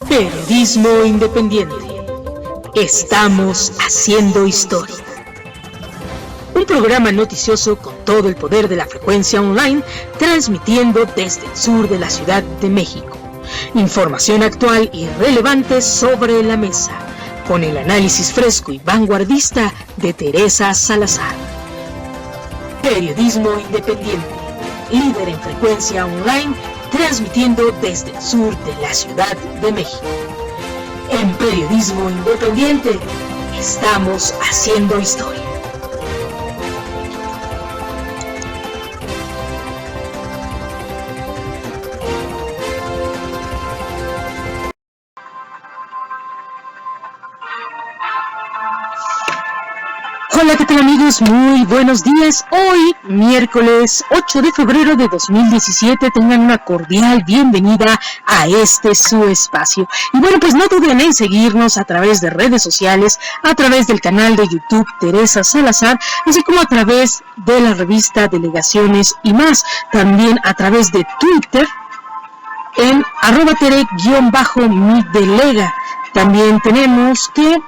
Periodismo independiente. Estamos haciendo historia. Un programa noticioso con todo el poder de la frecuencia online, transmitiendo desde el sur de la Ciudad de México. Información actual y relevante sobre la mesa, con el análisis fresco y vanguardista de Teresa Salazar. Periodismo independiente, líder en frecuencia online, transmitiendo desde el sur de la Ciudad de México. En Periodismo Independiente, estamos haciendo historia. Hola, ¿qué tal amigos? Muy buenos días. Hoy, miércoles 8 de febrero de 2017, tengan una cordial bienvenida a este su espacio. Y bueno, pues no duden en seguirnos a través de redes sociales, a través del canal de YouTube Teresa Salazar, así como a través de la revista Delegaciones y más. También a través de Twitter en @tere_midelega. También tenemos que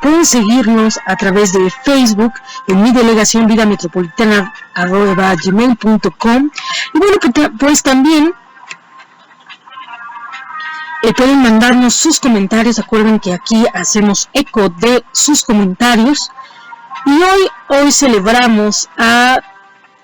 pueden seguirnos a través de Facebook en mi delegación vida metropolitana @gmail.com. Y bueno, pues también pueden mandarnos sus comentarios. Acuerden que aquí hacemos eco de sus comentarios. Y hoy celebramos a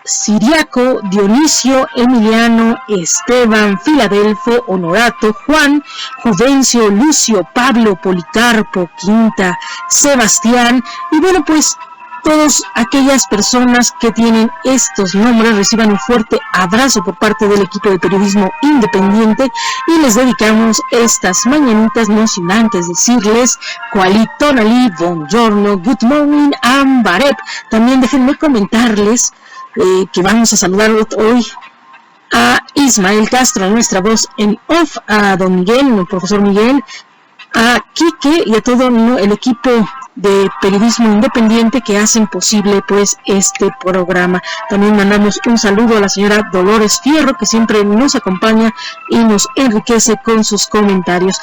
Ciriaco, Dionisio, Emiliano, Esteban, Filadelfo, Honorato, Juan, Juvencio, Lucio, Pablo, Policarpo, Quinta, Sebastián. Y bueno, pues todas aquellas personas que tienen estos nombres reciban un fuerte abrazo por parte del equipo de Periodismo Independiente y les dedicamos estas mañanitas, no sin antes decirles Kualit Tonali, Buongiorno, Good Morning, Ambarep. También déjenme comentarles que vamos a saludar hoy a Ismael Castro, nuestra voz en off, a don Miguel, el profesor Miguel, a Quique y a todo el equipo de Periodismo Independiente que hacen posible pues este programa. También mandamos un saludo a la señora Dolores Fierro, que siempre nos acompaña y nos enriquece con sus comentarios.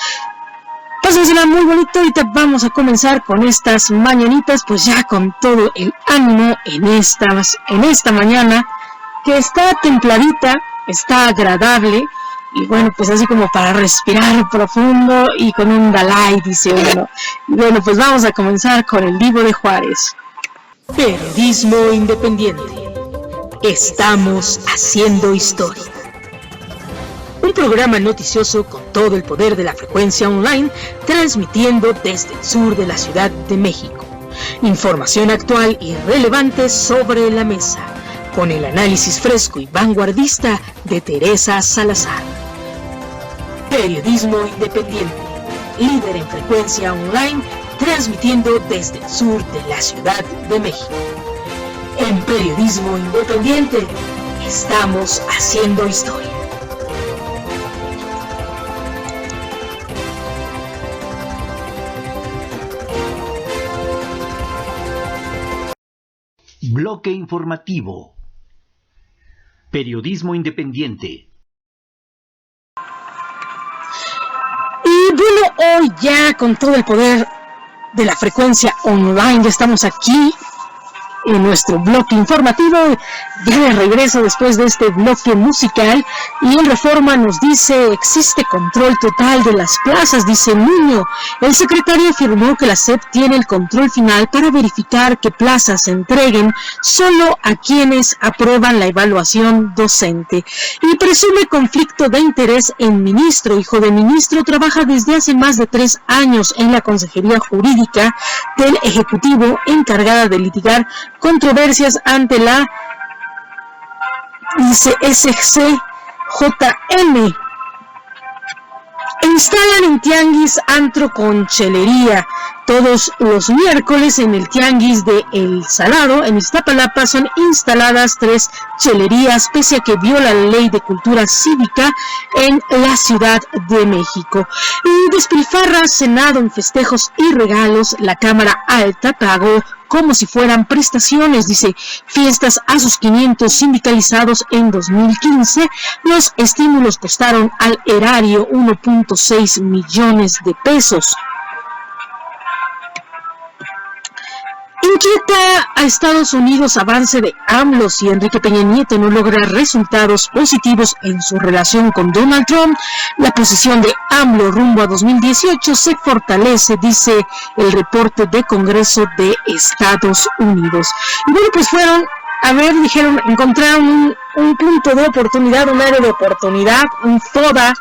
Pásensela muy bonito. Ahorita vamos a comenzar con estas mañanitas, pues ya con todo el ánimo en esta mañana, que está templadita, está agradable, y bueno, pues así como para respirar profundo y con un Dalai, dice uno. Y bueno, pues vamos a comenzar con el Divo de Juárez. Periodismo Independiente. Estamos haciendo historia. Un programa noticioso con todo el poder de la frecuencia online, transmitiendo desde el sur de la Ciudad de México. Información actual y relevante sobre la mesa, con el análisis fresco y vanguardista de Teresa Salazar. Periodismo Independiente, líder en frecuencia online, transmitiendo desde el sur de la Ciudad de México. En Periodismo Independiente, estamos haciendo historia. Bloque informativo. Periodismo Independiente. Y bueno, hoy ya con todo el poder de la frecuencia online, ya estamos aquí en nuestro bloque informativo, ya de regreso después de este bloque musical. Y en Reforma nos dice: existe control total de las plazas, dice Niño. El secretario afirmó que la SEP tiene el control final para verificar que plazas se entreguen solo a quienes aprueban la evaluación docente. Y presume conflicto de interés en ministro. Hijo de ministro, trabaja desde hace más de 3 años en la Consejería Jurídica del Ejecutivo, encargada de litigar controversias ante la, dice, SCJM. Instalan en tianguis antro con chelería. Todos los miércoles en el Tianguis de El Salado, en Iztapalapa, son instaladas 3 chelerías, pese a que viola la ley de cultura cívica en la Ciudad de México. Y despilfarra Senado en festejos y regalos. La Cámara Alta pagó como si fueran prestaciones, dice, fiestas a sus 500 sindicalizados en 2015. Los estímulos costaron al erario 1.6 millones de pesos. Inquieta a Estados Unidos avance de AMLO si Enrique Peña Nieto no logra resultados positivos en su relación con Donald Trump. La posición de AMLO rumbo a 2018 se fortalece, dice el reporte de Congreso de Estados Unidos. Y bueno, pues dijeron, encontraron un punto de oportunidad, un área de oportunidad, un FODA,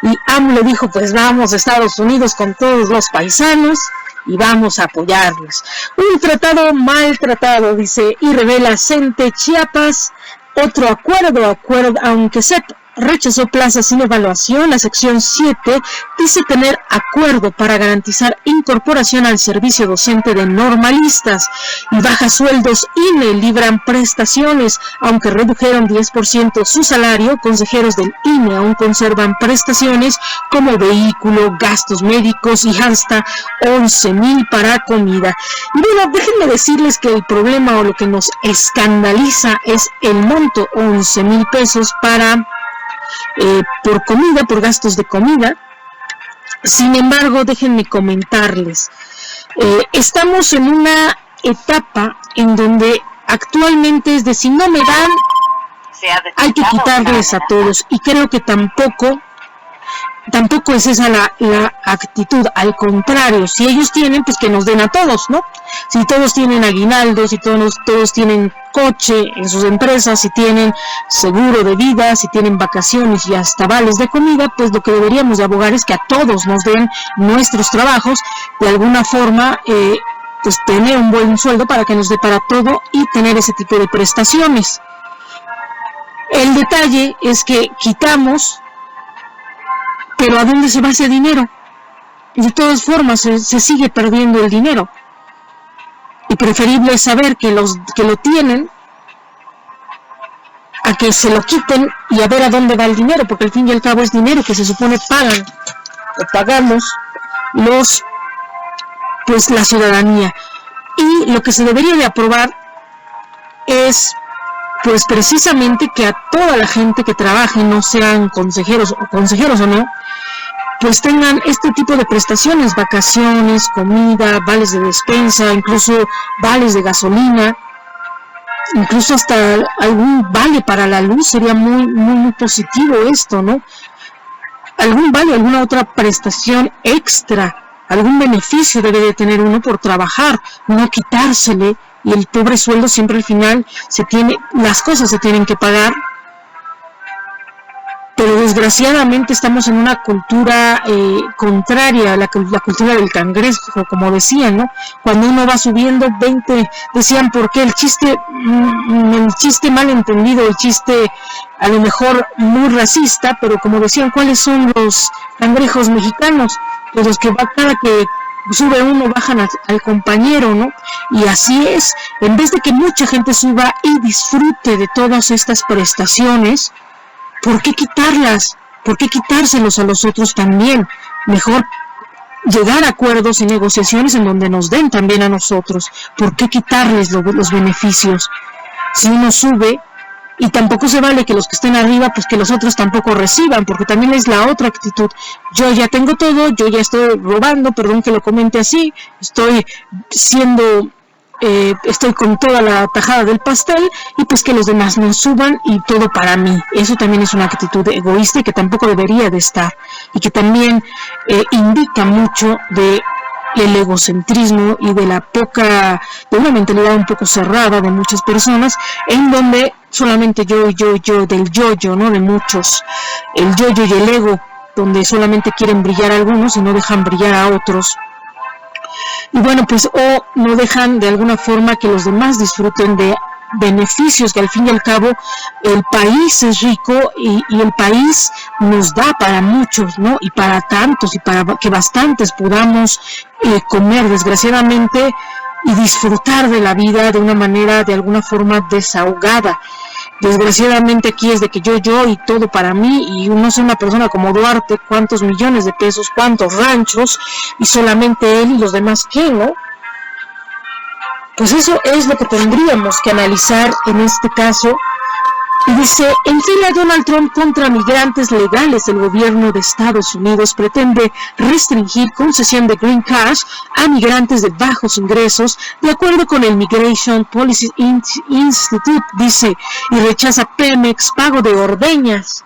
y AMLO dijo, pues vamos a Estados Unidos con todos los paisanos y vamos a apoyarlos. Un tratado maltratado, dice, y revela CENTE Chiapas, otro acuerdo, aunque se rechazó plazas sin evaluación. La sección 7 dice tener acuerdo para garantizar incorporación al servicio docente de normalistas, y baja sueldos INE libran prestaciones, aunque redujeron 10% su salario. Consejeros del INE aún conservan prestaciones como vehículo, gastos médicos y hasta 11,000 para comida. Y bueno, déjenme decirles que el problema o lo que nos escandaliza es el monto, 11,000 pesos para por comida, por gastos de comida. Sin embargo, déjenme comentarles, estamos en una etapa en donde actualmente es de si no me dan, hay que quitarles a todos, y creo que tampoco es esa la actitud. Al contrario, si ellos tienen, pues que nos den a todos, ¿no? Si todos tienen aguinaldos, si todos tienen coche en sus empresas, si tienen seguro de vida, si tienen vacaciones y hasta vales de comida, pues lo que deberíamos de abogar es que a todos nos den nuestros trabajos, de alguna forma, pues tener un buen sueldo para que nos dé para todo y tener ese tipo de prestaciones. El detalle es que quitamos, pero ¿a dónde se va ese dinero? De todas formas se sigue perdiendo el dinero. Y preferible es saber que lo tienen a que se lo quiten y a ver a dónde va el dinero, porque al fin y al cabo es dinero que se supone pagan o pagamos la ciudadanía. Y lo que se debería de aprobar es pues precisamente que a toda la gente que trabaje, no sean consejeros o no, pues tengan este tipo de prestaciones, vacaciones, comida, vales de despensa, incluso vales de gasolina, incluso hasta algún vale para la luz. Sería muy, muy, muy positivo esto, ¿no? Algún vale, alguna otra prestación extra, algún beneficio debe de tener uno por trabajar, no quitársele, y el pobre sueldo siempre al final las cosas se tienen que pagar. Pero desgraciadamente estamos en una cultura contraria a la cultura del cangrejo, como decían, ¿no? Cuando uno va subiendo 20, decían, ¿por qué? El chiste mal entendido, el chiste a lo mejor muy racista, pero como decían, ¿cuáles son los cangrejos mexicanos? Pues los que cada que sube uno bajan al compañero, ¿no? Y así es, en vez de que mucha gente suba y disfrute de todas estas prestaciones, ¿por qué quitarlas? ¿Por qué quitárselos a los otros también? Mejor llegar a acuerdos y negociaciones en donde nos den también a nosotros. ¿Por qué quitarles los beneficios? Si uno sube, y tampoco se vale que los que estén arriba, pues que los otros tampoco reciban, porque también es la otra actitud. Yo ya tengo todo, yo ya estoy robando, perdón que lo comente así, estoy con toda la tajada del pastel, y pues que los demás no suban y todo para mí. Eso también es una actitud egoísta y que tampoco debería de estar, y que también indica mucho de el egocentrismo y de una mentalidad un poco cerrada de muchas personas, en donde solamente yo, del yo, ¿no? De muchos, el yo y el ego, donde solamente quieren brillar a algunos y no dejan brillar a otros. Y bueno, pues no dejan de alguna forma que los demás disfruten de beneficios, que al fin y al cabo el país es rico y el país nos da para muchos, ¿no? Y para tantos y para que bastantes podamos comer, desgraciadamente, y disfrutar de la vida de una manera, de alguna forma, desahogada. Desgraciadamente aquí es de que yo y todo para mí, y no soy una persona como Duarte, cuántos millones de pesos, cuántos ranchos, y solamente él y los demás, ¿qué, no? Pues eso es lo que tendríamos que analizar en este caso. Y dice, en fila Donald Trump contra migrantes legales. El gobierno de Estados Unidos pretende restringir concesión de green cards a migrantes de bajos ingresos, de acuerdo con el Migration Policy Institute, dice, y rechaza Pemex pago de ordeñas.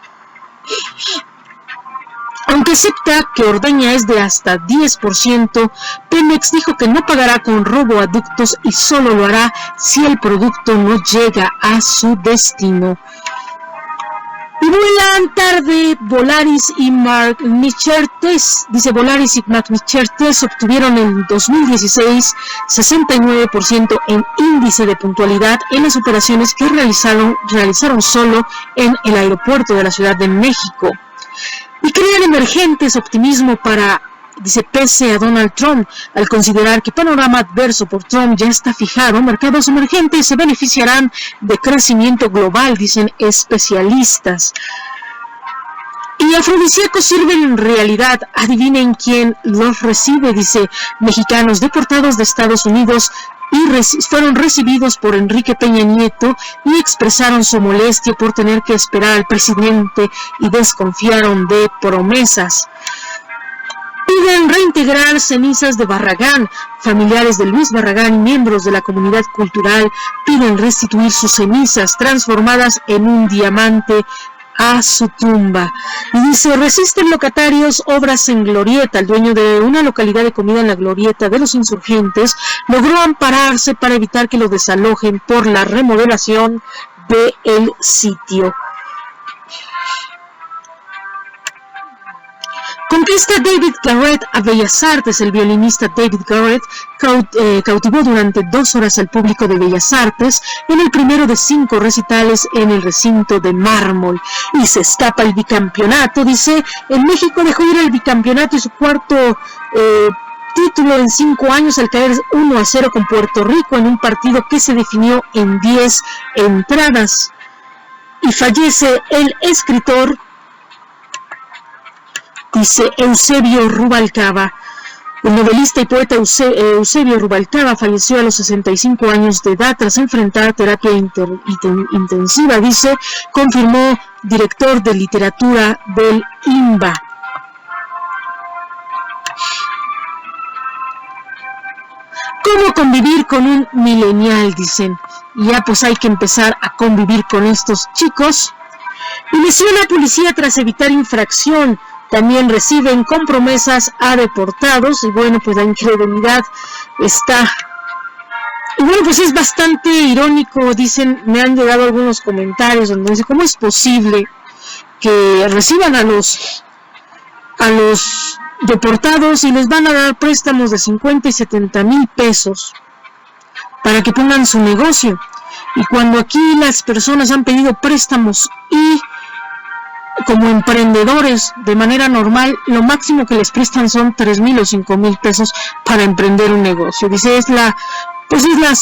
Aunque acepta que ordeña es de hasta 10%, Pemex dijo que no pagará con roboaductos y solo lo hará si el producto no llega a su destino. Y vuelan tarde Volaris y Mark Nichertes. Dice, Volaris y Mark Nichertes obtuvieron en 2016 69% en índice de puntualidad en las operaciones que realizaron solo en el aeropuerto de la Ciudad de México. Y crean emergentes optimismo para, dice, pese a Donald Trump, al considerar que panorama adverso por Trump ya está fijado, mercados emergentes se beneficiarán de crecimiento global, dicen especialistas. Y afrodisíacos sirven en realidad, adivinen quién los recibe, dice, mexicanos deportados de Estados Unidos y fueron recibidos por Enrique Peña Nieto y expresaron su molestia por tener que esperar al presidente y desconfiaron de promesas. Piden reintegrar cenizas de Barragán. Familiares de Luis Barragán y miembros de la comunidad cultural piden restituir sus cenizas transformadas en un diamante a su tumba. Y dice, resisten locatarios obras en Glorieta. El dueño de una localidad de comida en la Glorieta de los Insurgentes logró ampararse para evitar que lo desalojen por la remodelación del sitio. Conquista David Garrett a Bellas Artes. El violinista David Garrett cautivó durante 2 horas al público de Bellas Artes en el primero de 5 recitales en el recinto de mármol. Y se escapa el bicampeonato, dice, en México dejó ir el bicampeonato y su cuarto título en 5 años al caer 1-0 con Puerto Rico en un partido que se definió en 10 entradas. Y fallece el escritor, dice, Eusebio Rubalcaba. El novelista y poeta Eusebio Rubalcaba falleció a los 65 años de edad tras enfrentar terapia intensiva, dice, confirmó director de literatura del INBA. ¿Cómo convivir con un millennial? Dicen. Y ya pues hay que empezar a convivir con estos chicos. Y lesiona a policía tras evitar infracción. También reciben con promesas a deportados. Y bueno, pues la incredulidad está. Y bueno, pues es bastante irónico. Dicen, me han llegado algunos comentarios donde dice, ¿cómo es posible que reciban a los deportados y les van a dar préstamos de 50 y 70 mil pesos para que pongan su negocio? Y cuando aquí las personas han pedido préstamos y como emprendedores de manera normal, lo máximo que les prestan son 3,000 o 5,000 pesos para emprender un negocio. Dice, es las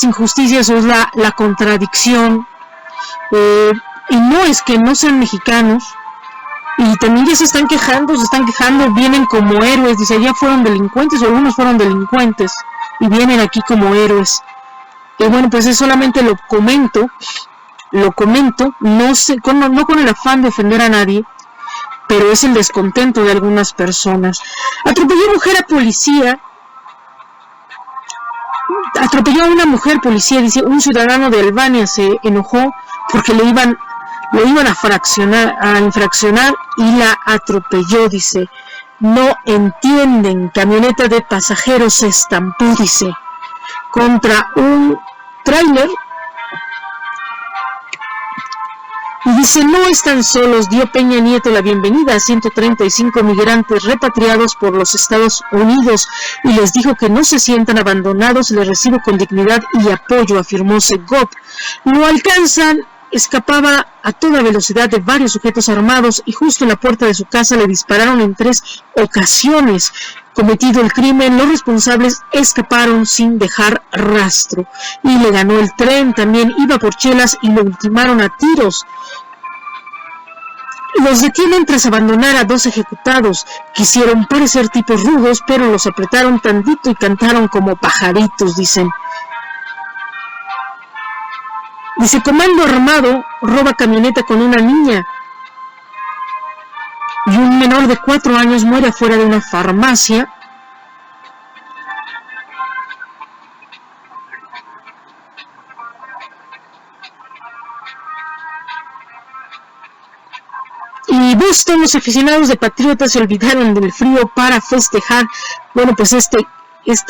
injusticias, o es la contradicción. Y no es que no sean mexicanos, y también ya se están quejando, vienen como héroes. Dice, ya fueron delincuentes, o algunos fueron delincuentes, y vienen aquí como héroes. Y bueno, pues es solamente lo comento, no con el afán de ofender a nadie, pero es el descontento de algunas personas. Atropelló a una mujer policía, dice, un ciudadano de Albania se enojó porque lo iban a infraccionar y la atropelló, dice. No entienden, camioneta de pasajeros se estampó, dice, contra un tráiler. Y dice, no están solos, dio Peña Nieto la bienvenida a 135 migrantes repatriados por los Estados Unidos y les dijo que no se sientan abandonados, les recibo con dignidad y apoyo, afirmó Segov. Lo alcanzan, escapaba a toda velocidad de varios sujetos armados y justo en la puerta de su casa le dispararon en 3 ocasiones. Cometido el crimen, los responsables escaparon sin dejar rastro y le ganó el tren, también iba por chelas y lo ultimaron a tiros. Los detienen tras abandonar a 2 ejecutados. Quisieron parecer tipos rudos, pero los apretaron tantito y cantaron como pajaritos, dicen. Dice, comando armado roba camioneta con una niña. Y un menor de 4 años muere afuera de una farmacia. Y Boston, los aficionados de Patriotas se olvidaron del frío para festejar, bueno, pues este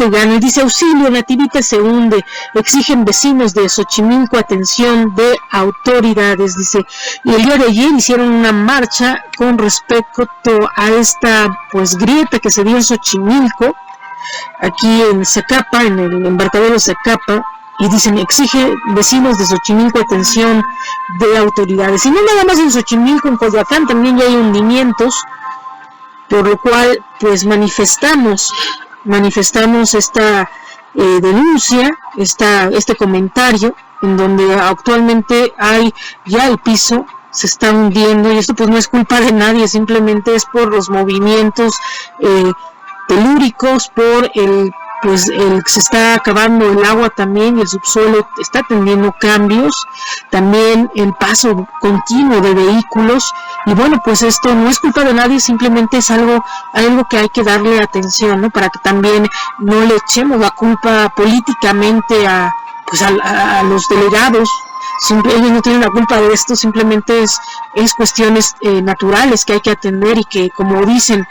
gano. Y dice, auxilio, Nativita se hunde, exigen vecinos de Xochimilco atención de autoridades, dice. Y el día de ayer hicieron una marcha con respecto a esta, pues, grieta que se dio en Xochimilco, aquí en Zacapa, en el embarcadero Zacapa, y dicen, exige vecinos de Xochimilco atención de autoridades. Y no nada más en Xochimilco, en Coyoacán también ya hay hundimientos, por lo cual, pues, manifestamos esta denuncia, este comentario, en donde actualmente hay ya el piso se está hundiendo, y esto pues no es culpa de nadie, simplemente es por los movimientos telúricos, por se está acabando el agua también, y el subsuelo está teniendo cambios, también el paso continuo de vehículos, y bueno, pues esto no es culpa de nadie, simplemente es algo que hay que darle atención, ¿no? Para que también no le echemos la culpa políticamente a los delegados. Ellos no tienen la culpa de esto, simplemente es cuestiones naturales que hay que atender, y que, como dicen,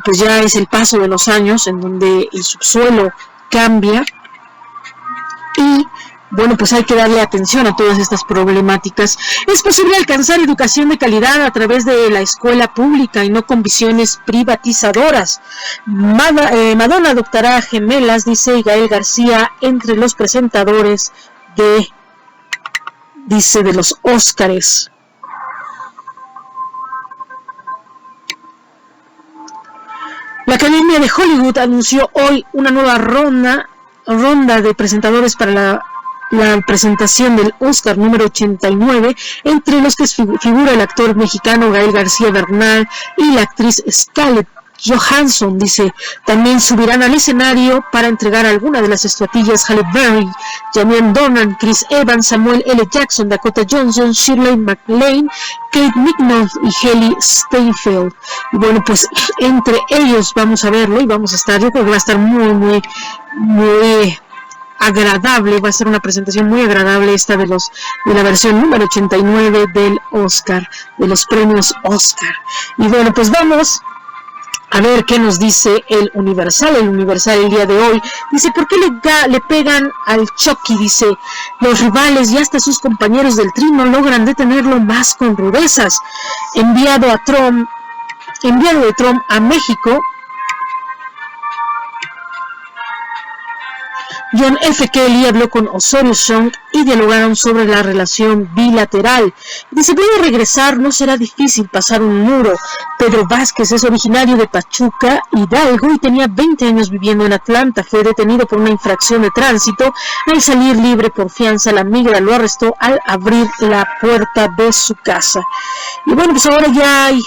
pues ya es el paso de los años en donde el subsuelo cambia, y bueno, pues hay que darle atención a todas estas problemáticas. Es posible alcanzar educación de calidad a través de la escuela pública y no con visiones privatizadoras. Madonna adoptará gemelas, dice Gael García, entre los presentadores de los Óscares. La Academia de Hollywood anunció hoy una nueva ronda de presentadores para la presentación del Oscar número 89, entre los que figura el actor mexicano Gael García Bernal y la actriz Scarlett Johansson. Dice, también subirán al escenario para entregar algunas de las estatuillas Halle Berry, Jamian Dornan, Chris Evans, Samuel L. Jackson, Dakota Johnson, Shirley MacLaine, Kate Micknold y Haley Steinfeld. Y bueno, pues entre ellos vamos a verlo, y vamos a estar, yo creo que va a estar muy, muy, muy agradable, va a ser una presentación muy agradable esta de la versión número 89 del Oscar, de los premios Oscar. Y bueno, pues vamos a ver qué nos dice el Universal. El Universal el día de hoy dice, ¿por qué le pegan al Chucky? Dice, los rivales y hasta sus compañeros del Tri no logran detenerlo más con rudezas. Enviado de Trump a México, John F. Kelly habló con Osorio Chong y dialogaron sobre la relación bilateral. Dice, voy a regresar, no será difícil pasar un muro. Pedro Vázquez es originario de Pachuca, Hidalgo, y tenía 20 años viviendo en Atlanta. Fue detenido por una infracción de tránsito. Al salir libre por fianza, la migra lo arrestó al abrir la puerta de su casa. Y bueno, pues ahora ya hay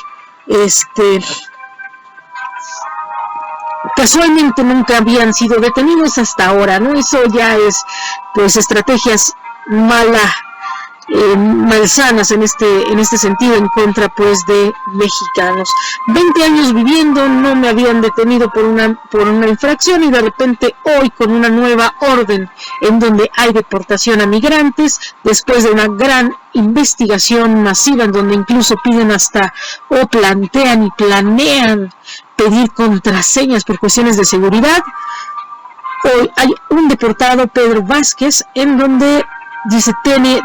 casualmente nunca habían sido detenidos hasta ahora, ¿no? Eso ya es, pues, estrategias malsanas en este sentido, en contra, pues, de mexicanos. 20 años viviendo, no me habían detenido por una infracción, y de repente hoy con una nueva orden en donde hay deportación a migrantes, después de una gran investigación masiva en donde incluso piden plantean y planean pedir contraseñas por cuestiones de seguridad. Hoy hay un deportado, Pedro Vázquez, en donde dice,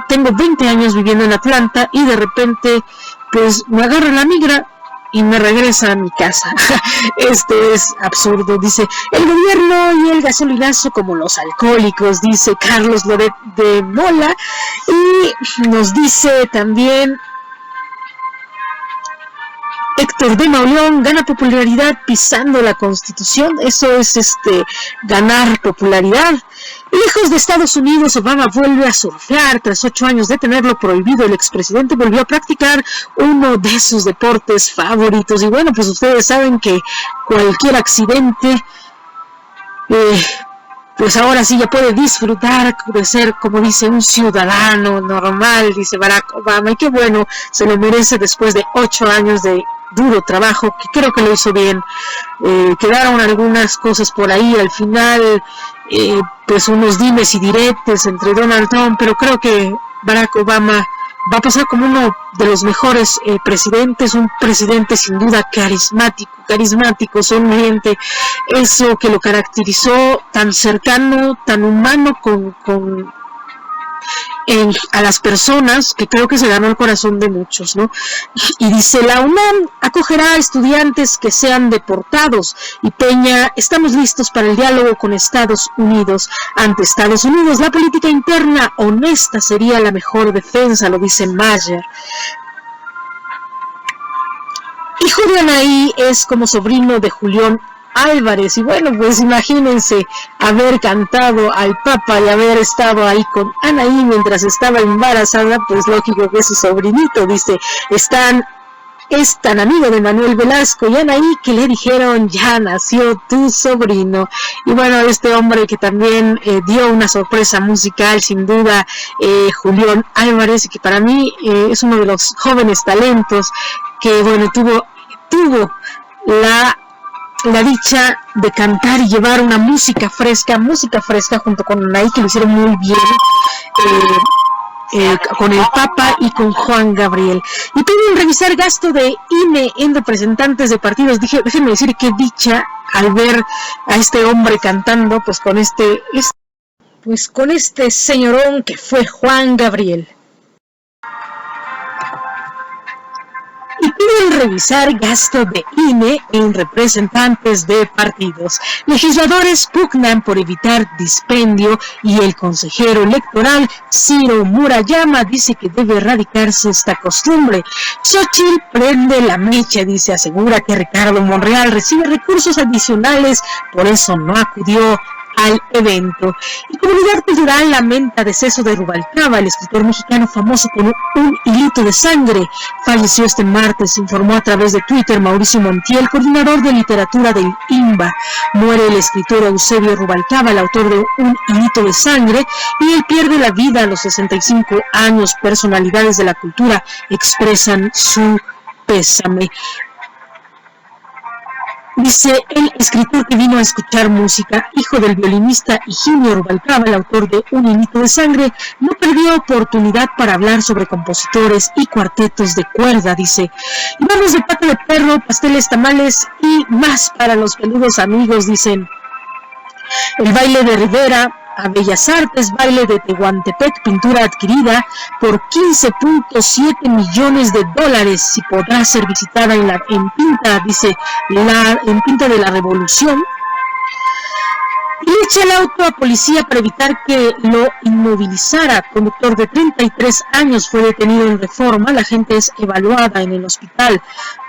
tengo 20 años viviendo en Atlanta y de repente pues me agarra la migra y me regresa a mi casa. Esto es absurdo, dice, el gobierno y el gasolinazo como los alcohólicos, dice Carlos Loret de Mola. Y nos dice también Héctor de Mauleón, gana popularidad pisando la Constitución. Eso es ganar popularidad. Lejos de Estados Unidos, Obama vuelve a surfear. Tras 8 años de tenerlo prohibido, el expresidente volvió a practicar uno de sus deportes favoritos. Y bueno, pues ustedes saben que cualquier accidente, pues ahora sí ya puede disfrutar de ser, como dice, un ciudadano normal, dice Barack Obama. Y qué bueno, se lo merece después de 8 años de duro trabajo, que creo que lo hizo bien. Quedaron algunas cosas por ahí al final, pues unos dimes y diretes entre Donald Trump, pero creo que Barack Obama va a pasar como uno de los mejores presidentes, un presidente sin duda carismático, sonriente, eso que lo caracterizó, tan cercano, tan humano a las personas, que creo que se ganó el corazón de muchos, ¿no? Y dice, la UNAM acogerá a estudiantes que sean deportados. Y Peña, estamos listos para el diálogo con Estados Unidos. Ante Estados Unidos, la política interna honesta sería la mejor defensa, lo dice Mayer. Hijo de Anaí es como sobrino de Julián Álvarez, y bueno, pues imagínense haber cantado al Papa y haber estado ahí con Anaí mientras estaba embarazada, pues lógico que es su sobrinito, dice, es tan amigo de Manuel Velasco y Anaí que le dijeron, ya nació tu sobrino. Y bueno, este hombre que también dio una sorpresa musical, sin duda, Julián Álvarez, y que para mí es uno de los jóvenes talentos que, bueno, tuvo la dicha de cantar y llevar una música fresca junto con Anaí, que lo hicieron muy bien, con el Papa y con Juan Gabriel. Y piden revisar gasto de INE en representantes de partidos. Déjenme decir qué dicha al ver a este hombre cantando, pues con este señorón que fue Juan Gabriel. Y piden revisar gasto de INE en representantes de partidos. Legisladores pugnan por evitar dispendio y el consejero electoral Ciro Murayama dice que debe erradicarse esta costumbre. Xochitl prende la mecha, dice, asegura que Ricardo Monreal recibe recursos adicionales, por eso no acudió al evento. Y Comunidad Cultural lamenta deceso de Rubalcaba, el escritor mexicano famoso con un hilito de sangre. Falleció este martes, informó a través de Twitter Mauricio Montiel, coordinador de literatura del INBA. Muere el escritor Eusebio Rubalcaba, el autor de Un hilito de sangre, y él pierde la vida a los 65 años. Personalidades de la cultura expresan su pésame. Dice, el escritor que vino a escuchar música, hijo del violinista Higinio Rubalcaba, el autor de Un hilito de sangre, no perdió oportunidad para hablar sobre compositores y cuartetos de cuerda, dice. Y vamos de pata de perro, pasteles, tamales y más para los peludos amigos, dicen. El baile de Rivera a Bellas Artes, baile de Tehuantepec, pintura adquirida por $15.7 millones y podrá ser visitada en Pinta, dice, en Pinta de la Revolución. Y echa el auto a policía para evitar que lo inmovilizara. Conductor de 33 años fue detenido en Reforma. La gente es evaluada en el hospital.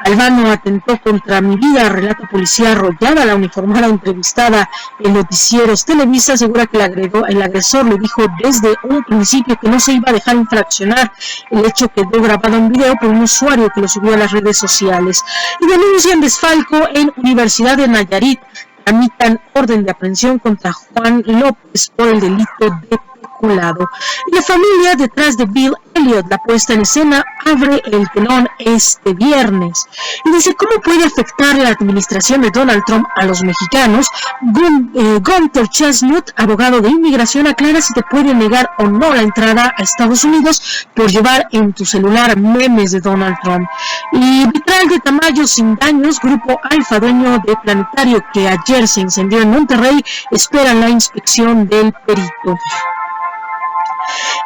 Albano atentó contra mi vida, relata policía arrollada. La uniformada entrevistada en noticieros Televisa asegura que el agresor le dijo desde un principio que no se iba a dejar infraccionar. El hecho quedó grabado en video por un usuario que lo subió a las redes sociales. Y denuncian desfalco en Universidad de Nayarit. Tramitan orden de aprehensión contra Juan López por el delito de peculado. Y la familia detrás de Bill Elliott, la puesta en escena, abre el telón este viernes. Y dice, ¿cómo puede afectar la administración de Donald Trump a los mexicanos? Gunther Chestnut, abogado de inmigración, aclara si te puede negar o no la entrada a Estados Unidos por llevar en tu celular memes de Donald Trump. Y vitral de Tamayo sin daños, grupo Alfa, dueño de planetario que ayer se incendió en Monterrey, esperan la inspección del perito.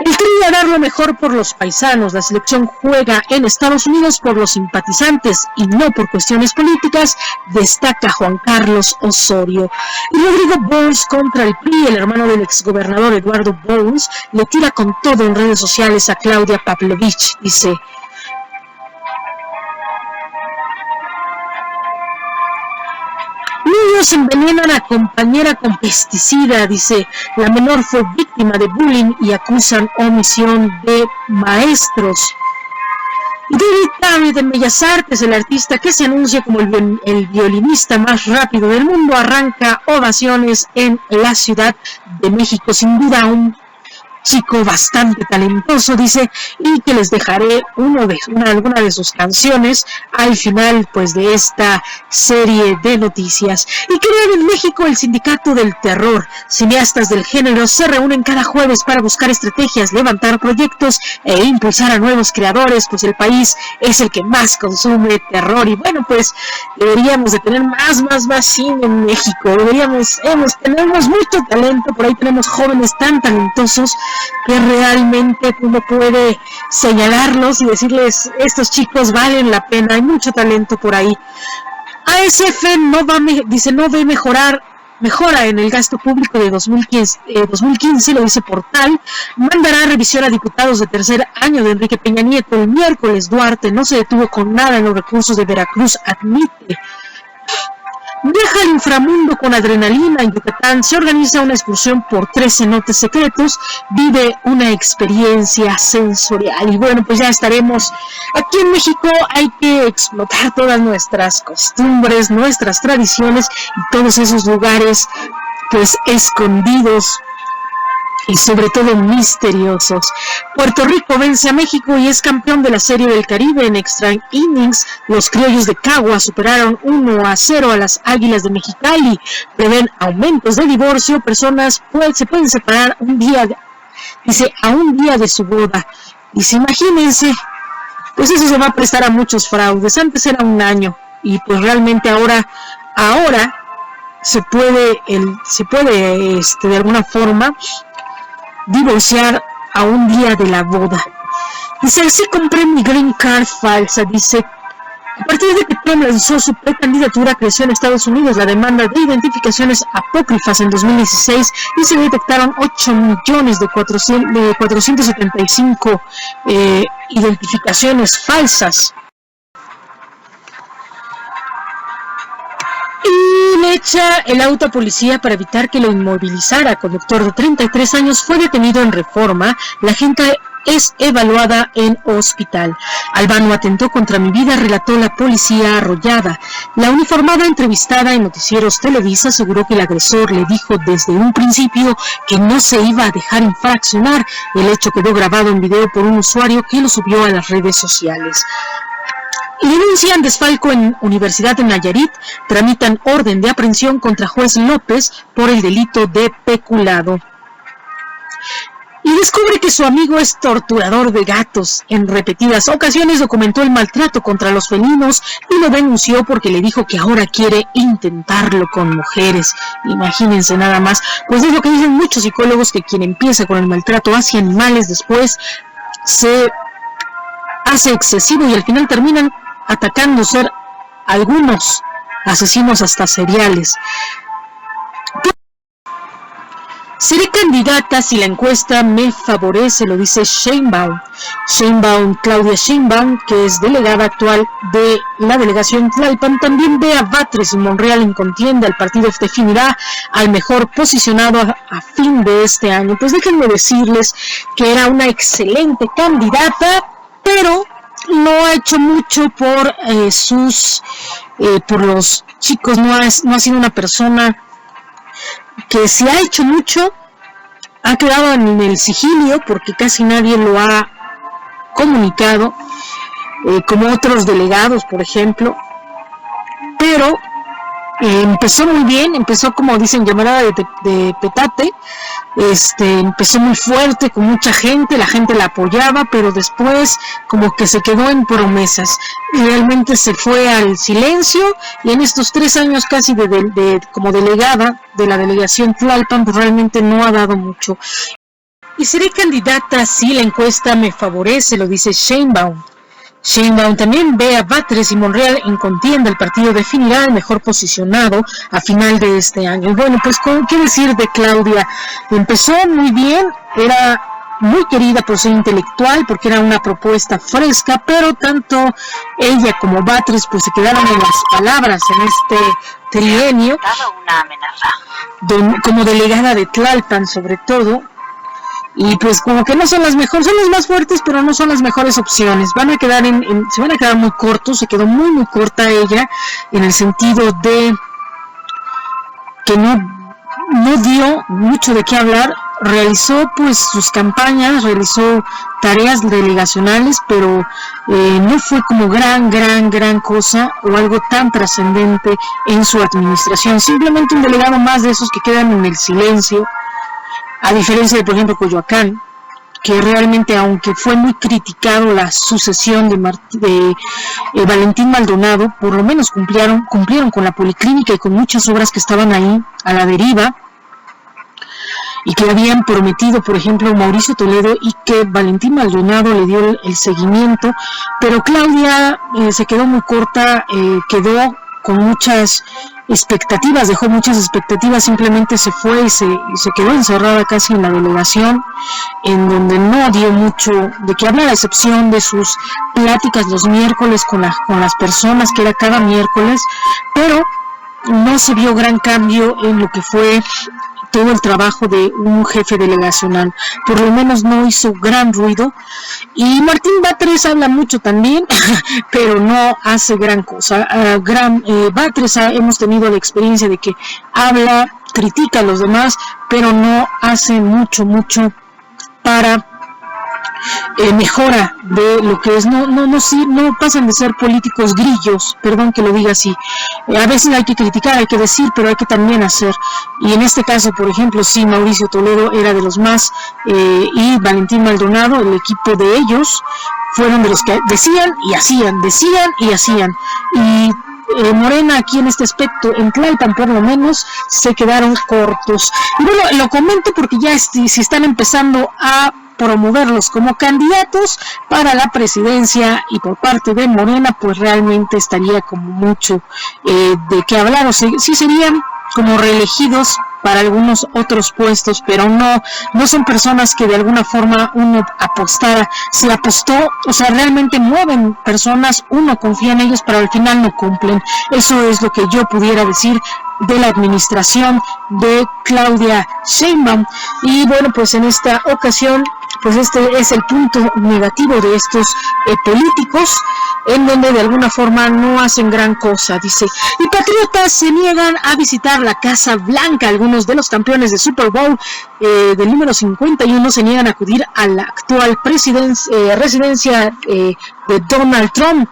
El Tri a dar lo mejor por los paisanos. La selección juega en Estados Unidos por los simpatizantes y no por cuestiones políticas, destaca Juan Carlos Osorio. Y Rodrigo Bones contra el PRI, el hermano del exgobernador Eduardo Bones, le tira con todo en redes sociales a Claudia Pavlovich, dice: niños envenenan a compañera con pesticida, dice. La menor fue víctima de bullying y acusan omisión de maestros. David Bowie de Bellas Artes, el artista que se anuncia como el violinista más rápido del mundo, arranca ovaciones en la Ciudad de México. Sin duda un chico bastante talentoso, dice, y que les dejaré alguna de sus canciones al final pues de esta serie de noticias. Y crean en México el Sindicato del Terror. Cineastas del género se reúnen cada jueves para buscar estrategias, levantar proyectos e impulsar a nuevos creadores, pues el país es el que más consume terror. Y bueno, pues deberíamos de tener más cine en México. Tenemos mucho talento, por ahí tenemos jóvenes tan talentosos que realmente uno puede señalarlos y decirles: estos chicos valen la pena, hay mucho talento por ahí. ASF no ve mejora en el gasto público de 2015, lo dice Portal. Mandará revisión a diputados de tercer año de Enrique Peña Nieto. El miércoles Duarte no se detuvo con nada en los recursos de Veracruz, admite. Viaja al inframundo con adrenalina. En Yucatán se organiza una excursión por 3 cenotes secretos, vive una experiencia sensorial. Y bueno, pues ya estaremos aquí en México. Hay que explotar todas nuestras costumbres, nuestras tradiciones y todos esos lugares pues escondidos y sobre todo misteriosos. Puerto Rico vence a México y es campeón de la Serie del Caribe en extra innings. Los criollos de Caguas superaron 1-0 a las Águilas de Mexicali. Prevén aumentos de divorcio. Personas se pueden separar a un día de su boda. Dice, imagínense, pues eso se va a prestar a muchos fraudes. Antes era 1 año y pues realmente ahora se puede de alguna forma divorciar a un día de la boda. Dice, así compré mi green card falsa. Dice, a partir de que Trump lanzó su precandidatura, creció en Estados Unidos la demanda de identificaciones apócrifas en 2016 y se detectaron 8.475 identificaciones falsas. Y le echa el auto a policía para evitar que lo inmovilizara. Conductor de 33 años fue detenido en Reforma. La gente es evaluada en hospital. Albano atentó contra mi vida, relató la policía arrollada. La uniformada entrevistada en noticieros Televisa aseguró que el agresor le dijo desde un principio que no se iba a dejar infraccionar. El hecho quedó grabado en video por un usuario que lo subió a las redes sociales. Y denuncian desfalco en Universidad de Nayarit. Tramitan orden de aprehensión contra juez López por el delito de peculado. Y descubre que su amigo es torturador de gatos. En repetidas ocasiones documentó el maltrato contra los felinos y lo denunció porque le dijo que ahora quiere intentarlo con mujeres. Imagínense nada más. Pues es lo que dicen muchos psicólogos, que quien empieza con el maltrato hacia animales después se hace excesivo y al final terminan atacando ser algunos asesinos hasta seriales. Seré candidata si la encuesta me favorece, lo dice Sheinbaum. Claudia Sheinbaum, que es delegada actual de la delegación Tlalpan, también ve a Batres y Monreal en contienda. El partido definirá al mejor posicionado a fin de este año. Pues déjenme decirles que era una excelente candidata, pero no ha hecho mucho por los chicos. No ha sido una persona que si ha hecho mucho, ha quedado en el sigilio porque casi nadie lo ha comunicado, como otros delegados, por ejemplo. Pero empezó muy bien, empezó como dicen llamarada de petate. Empezó muy fuerte, con mucha gente, la gente la apoyaba, pero después como que se quedó en promesas, realmente se fue al silencio, y en estos 3 años casi como delegada de la delegación Tlalpan, pues realmente no ha dado mucho. Y seré candidata si la encuesta me favorece, lo dice Sheinbaum. Sheinbaum también ve a Batres y Monreal en contienda. El partido definirá el mejor posicionado a final de este año. Y bueno, pues ¿qué decir de Claudia? Empezó muy bien, era muy querida por ser intelectual, porque era una propuesta fresca, pero tanto ella como Batres pues se quedaron en las palabras en este trienio, como delegada de Tlalpan sobre todo. Y pues como que no son las mejores, son las más fuertes, pero no son las mejores opciones. Se van a quedar muy cortos, se quedó muy corta ella, en el sentido de que no dio mucho de qué hablar. Realizó pues sus campañas, realizó tareas delegacionales, pero no fue como gran cosa o algo tan trascendente en su administración. Simplemente un delegado más de esos que quedan en el silencio. A diferencia de, por ejemplo, Coyoacán, que realmente, aunque fue muy criticado la sucesión de Valentín Maldonado, por lo menos cumplieron con la policlínica y con muchas obras que estaban ahí a la deriva y que habían prometido, por ejemplo, Mauricio Toledo, y que Valentín Maldonado le dio el seguimiento. Pero Claudia se quedó muy corta, quedó con muchas expectativas, dejó muchas expectativas, simplemente se fue y se quedó encerrada casi en la delegación, en donde no dio mucho de qué hablar, a excepción de sus pláticas los miércoles con las personas, que era cada miércoles, pero no se vio gran cambio en lo que fue todo el trabajo de un jefe delegacional. Por lo menos no hizo gran ruido. Y Martín Batres habla mucho también, pero no hace gran cosa. Batres hemos tenido la experiencia de que habla, critica a los demás, pero no hace mucho para mejora de lo que es. No pasan de ser políticos grillos, perdón que lo diga así. A veces hay que criticar, hay que decir, pero hay que también hacer. Y en este caso, por ejemplo, sí, Mauricio Toledo era de los más, y Valentín Maldonado, el equipo de ellos, fueron de los que decían y hacían. Y Morena aquí en este aspecto, en Tlalpan por lo menos, se quedaron cortos. Y bueno, lo comento porque ya si están empezando a promoverlos como candidatos para la presidencia y por parte de Morena, pues realmente estaría como mucho de qué hablar, o sea, sí serían como reelegidos para algunos otros puestos, pero no son personas que de alguna forma uno apostara. Se apostó, o sea, realmente mueven personas, uno confía en ellos, pero al final no cumplen. Eso es lo que yo pudiera decir de la administración de Claudia Sheinbaum. Y bueno, pues en esta ocasión, pues este es el punto negativo de estos políticos, en donde de alguna forma no hacen gran cosa, dice. Y patriotas se niegan a visitar la Casa Blanca. Algunos de los campeones de Super Bowl del número 51 se niegan a acudir a la actual residencia de Donald Trump.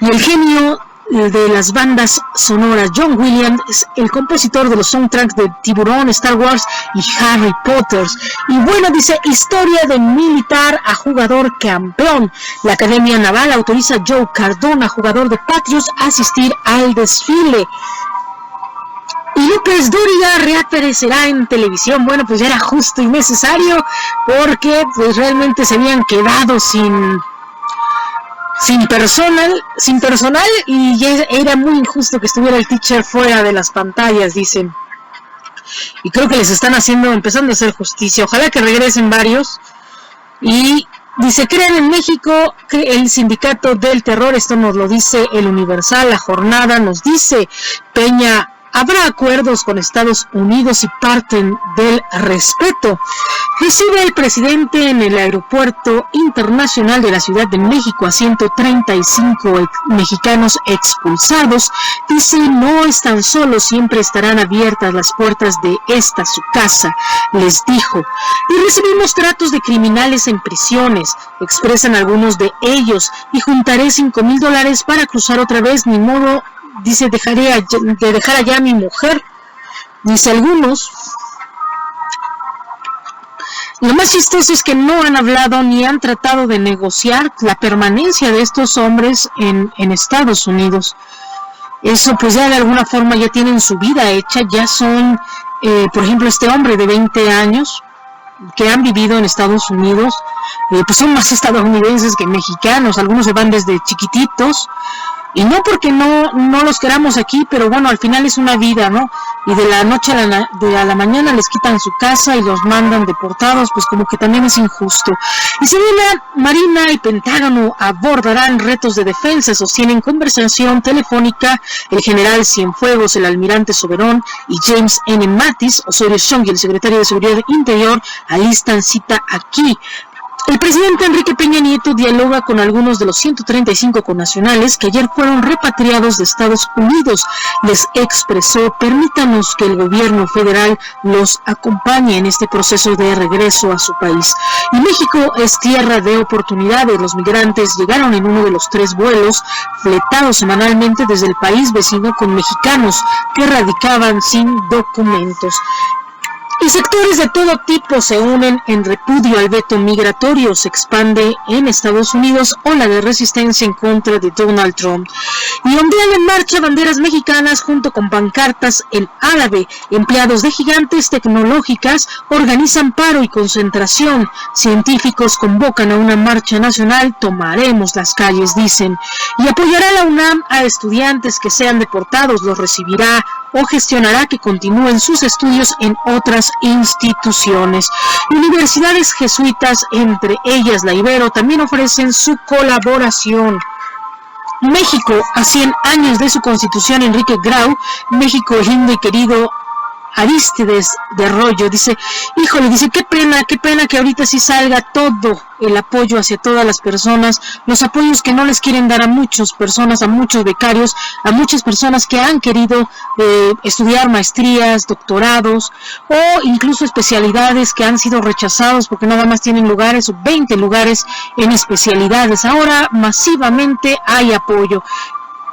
Y el genio de las bandas sonoras, John Williams, el compositor de los soundtracks de Tiburón, Star Wars y Harry Potter. Y bueno, dice, historia de militar a jugador campeón. La Academia Naval autoriza a Joe Cardona, jugador de Patriots, a asistir al desfile. Y López Dóriga reaparecerá en televisión. Bueno, pues ya era justo y necesario, porque pues realmente se habían quedado sin personal, y ya era muy injusto que estuviera el teacher fuera de las pantallas, dicen. Y creo que les están empezando a hacer justicia. Ojalá que regresen varios. Y dice, crean en México el sindicato del terror. Esto nos lo dice el Universal. La Jornada nos dice, Peña, habrá acuerdos con Estados Unidos y parten del respeto. Recibe el presidente en el aeropuerto internacional de la Ciudad de México a 135 mexicanos expulsados. Dice, no están solos, siempre estarán abiertas las puertas de esta su casa, les dijo. Y recibimos tratos de criminales en prisiones, expresan algunos de ellos, y juntaré $5,000 para cruzar otra vez, ni modo, dice, de dejar allá a mi mujer, dice algunos. Lo más chistoso es que no han hablado ni han tratado de negociar la permanencia de estos hombres en Estados Unidos. Eso pues ya de alguna forma ya tienen su vida hecha, ya son, por ejemplo, este hombre de 20 años, que han vivido en Estados Unidos, pues son más estadounidenses que mexicanos, algunos se van desde chiquititos, y no porque no los queramos aquí, pero bueno, al final es una vida, ¿no? Y de la noche a la mañana les quitan su casa y los mandan deportados, pues como que también es injusto. Y si bien Marina y Pentágono abordarán retos de defensa, sostienen conversación telefónica el general Cienfuegos, el almirante Soberón y James N. Mattis, Osorio Chong y el secretario de Seguridad Interior alistan cita aquí. El presidente Enrique Peña Nieto dialoga con algunos de los 135 connacionales que ayer fueron repatriados de Estados Unidos. Les expresó: permítanos que el gobierno federal los acompañe en este proceso de regreso a su país. Y México es tierra de oportunidades. Los migrantes llegaron en uno de los 3 vuelos fletados semanalmente desde el país vecino con mexicanos que radicaban sin documentos. Y sectores de todo tipo se unen en repudio al veto migratorio. Se expande en Estados Unidos ola de resistencia en contra de Donald Trump. Y ondean en marcha banderas mexicanas junto con pancartas en árabe. Empleados de gigantes tecnológicas organizan paro y concentración. Científicos convocan a una marcha nacional. Tomaremos las calles, dicen. Y apoyará la UNAM a estudiantes que sean deportados. Los recibirá o gestionará que continúen sus estudios en otras instituciones. Universidades jesuitas, entre ellas la Ibero, también ofrecen su colaboración. México, a 100 años de su constitución, Enrique Grau, México lindo y querido Arístides de Arroyo, dice, híjole, dice, qué pena que ahorita sí salga todo el apoyo hacia todas las personas, los apoyos que no les quieren dar a muchas personas, a muchos becarios, a muchas personas que han querido estudiar maestrías, doctorados o incluso especialidades que han sido rechazados porque nada más tienen lugares, 20 lugares en especialidades. Ahora masivamente hay apoyo.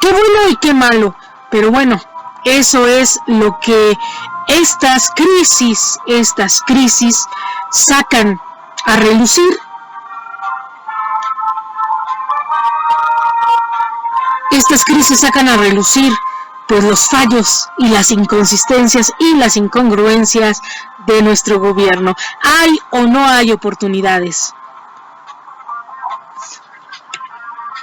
Qué bueno y qué malo, pero bueno, eso es lo que estas crisis sacan a relucir. Estas crisis sacan a relucir pues los fallos y las inconsistencias y las incongruencias de nuestro gobierno. ¿Hay o no hay oportunidades?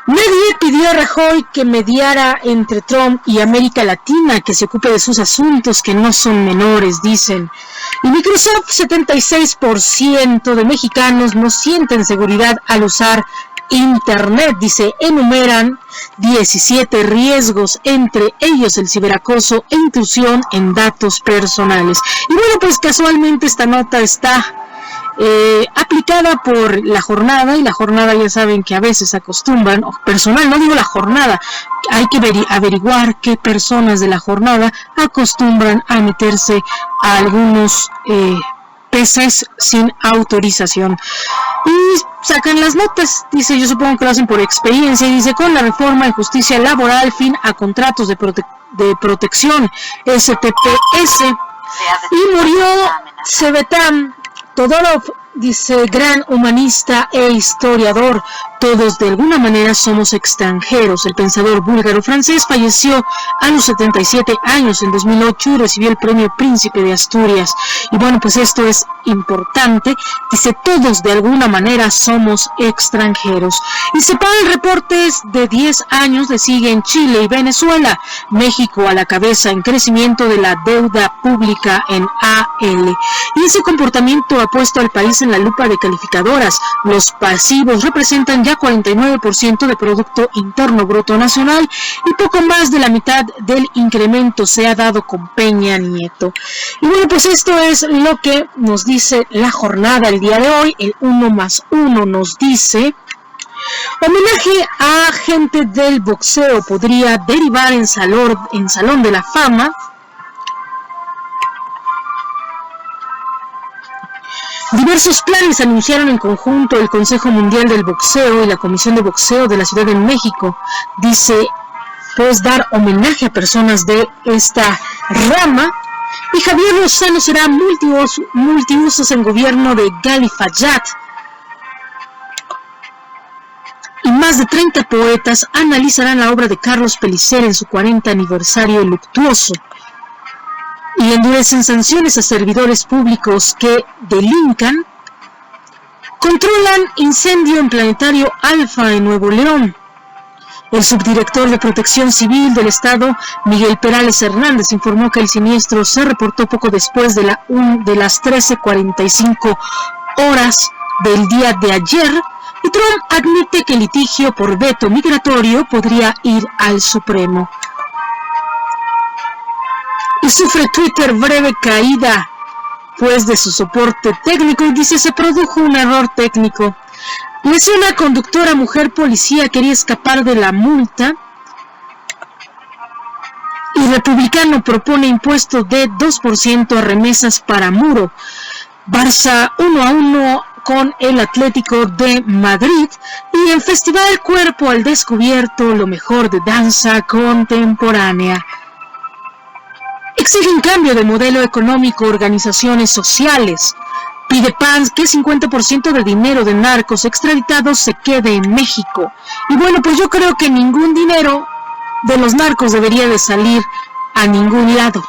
Nadie pidió a Rajoy que mediara entre Trump y América Latina, que se ocupe de sus asuntos, que no son menores, dicen. Y Microsoft, 76% de mexicanos no sienten seguridad al usar Internet, dice, enumeran 17 riesgos, entre ellos el ciberacoso e intrusión en datos personales. Y bueno, pues casualmente esta nota está aplicada por La Jornada, y La Jornada ya saben que a veces acostumbran, personal, no digo La Jornada, hay que averiguar qué personas de La Jornada acostumbran a meterse a algunos PCs sin autorización. Y sacan las notas, dice, yo supongo que lo hacen por experiencia, y dice, con la reforma en justicia laboral, fin a contratos de protección, STPS, y murió Svetlana Todorov, dice, gran humanista e historiador. Todos de alguna manera somos extranjeros. El pensador búlgaro-francés falleció a los 77 años en 2008 y recibió el premio Príncipe de Asturias. Y bueno, pues esto es importante. Dice, todos de alguna manera somos extranjeros. Y separan reportes de 10 años le siguen Chile y Venezuela. México a la cabeza en crecimiento de la deuda pública en AL. Y ese comportamiento ha puesto al país en la lupa de calificadoras. Los pasivos representan ya 49% de Producto Interno Bruto Nacional y poco más de la mitad del incremento se ha dado con Peña Nieto. Y bueno, pues esto es lo que nos dice La Jornada el día de hoy. El 1+1 nos dice: homenaje a gente del boxeo podría derivar en Salón de la Fama. Diversos planes anunciaron en conjunto el Consejo Mundial del Boxeo y la Comisión de Boxeo de la Ciudad de México. Dice, pues, dar homenaje a personas de esta rama. Y Javier Lozano será multiusos en gobierno de Gali Fayad. Y más de 30 poetas analizarán la obra de Carlos Pellicer en su 40 aniversario luctuoso. Y endurecen sanciones a servidores públicos que delincan Controlan incendio en Planetario Alfa en Nuevo León. El subdirector de Protección Civil del Estado, Miguel Perales Hernández, informó que el siniestro se reportó poco después de las 13:45 horas del día de ayer, y Trump admite que el litigio por veto migratorio podría ir al Supremo. Y sufre Twitter breve caída pues de su soporte técnico, y dice: se produjo un error técnico. Una conductora mujer policía quería escapar de la multa, y Republicano propone impuesto de 2% a remesas para Muro. Barça 1-1 con el Atlético de Madrid, y en Festival Cuerpo al Descubierto, lo mejor de danza contemporánea. Exigen cambio de modelo económico organizaciones sociales. Pide PAN que 50% de dinero de narcos extraditados se quede en México. Y bueno, pues yo creo que ningún dinero de los narcos debería de salir a ningún lado.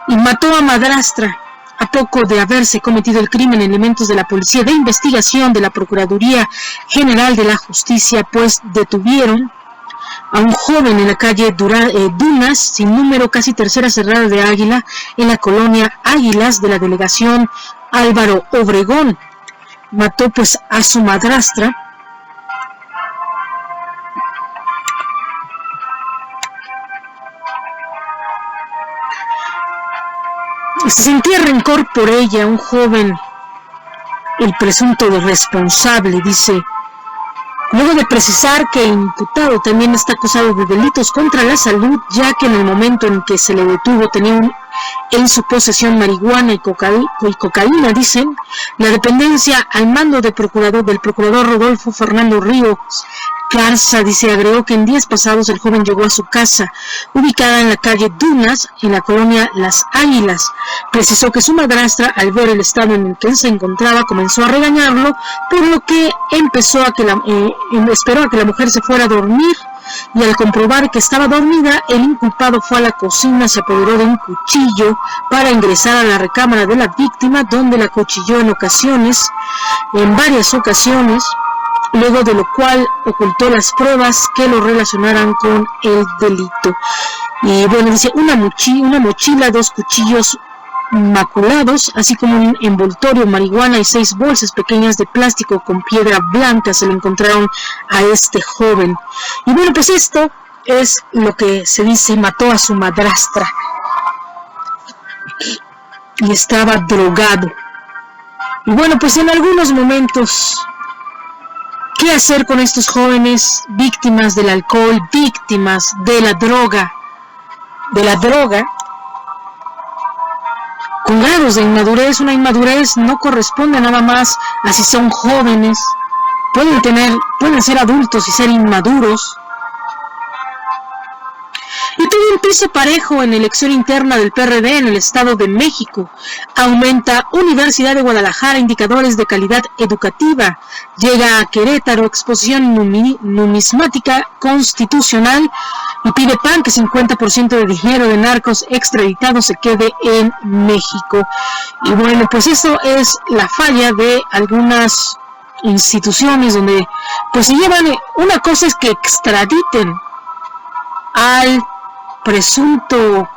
Y mató a madrastra. A poco de haberse cometido el crimen, elementos de la Policía de Investigación de la Procuraduría General de la Justicia pues detuvieron a un joven en la calle Dunas, sin número, casi tercera cerrada de Águila, en la colonia Águilas de la delegación Álvaro Obregón. Mató pues a su madrastra. Se sentía rencor por ella, un joven, el presunto responsable, dice, luego de precisar que el imputado también está acusado de delitos contra la salud, ya que en el momento en que se le detuvo tenía en su posesión marihuana y cocaína, dicen. La dependencia al mando del procurador Rodolfo Fernando Ríos Garza, dice, agregó que en días pasados el joven llegó a su casa, ubicada en la calle Dunas, en la colonia Las Águilas. Precisó que su madrastra, al ver el estado en el que él se encontraba, comenzó a regañarlo, por lo que esperó a que la mujer se fuera a dormir, y al comprobar que estaba dormida, el inculpado fue a la cocina, se apoderó de un cuchillo para ingresar a la recámara de la víctima, donde la acuchilló en varias ocasiones, luego de lo cual ocultó las pruebas que lo relacionaran con el delito. Y bueno, dice, una mochila, 2 cuchillos maculados, así como un envoltorio, marihuana y 6 bolsas pequeñas de plástico con piedra blanca se le encontraron a este joven. Y bueno, pues esto es lo que se dice: mató a su madrastra y estaba drogado. Y bueno, pues en algunos momentos, ¿qué hacer con estos jóvenes víctimas del alcohol, víctimas de la droga? Con grados de inmadurez. Una inmadurez no corresponde nada más a si son jóvenes. Pueden ser adultos y ser inmaduros. Y todo un piso parejo en elección interna del PRD en el Estado de México. Aumenta Universidad de Guadalajara indicadores de calidad educativa. Llega a Querétaro exposición numismática constitucional, y pide PAN que 50% de dinero de narcos extraditados se quede en México. Y bueno, pues eso es la falla de algunas instituciones donde pues se llevan. Una cosa es que extraditen al presunto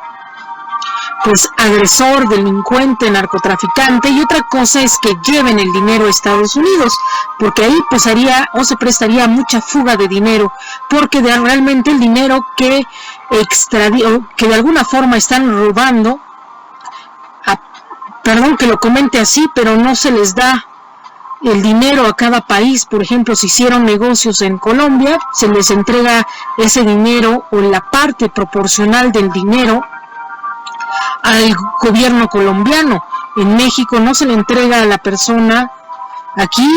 pues agresor, delincuente, narcotraficante, y otra cosa es que lleven el dinero a Estados Unidos, porque ahí pues se prestaría mucha fuga de dinero, porque realmente el dinero que de alguna forma están robando, perdón que lo comente así, pero no se les da el dinero a cada país. Por ejemplo, si hicieron negocios en Colombia, se les entrega ese dinero o la parte proporcional del dinero al gobierno colombiano. En México no se le entrega a la persona. Aquí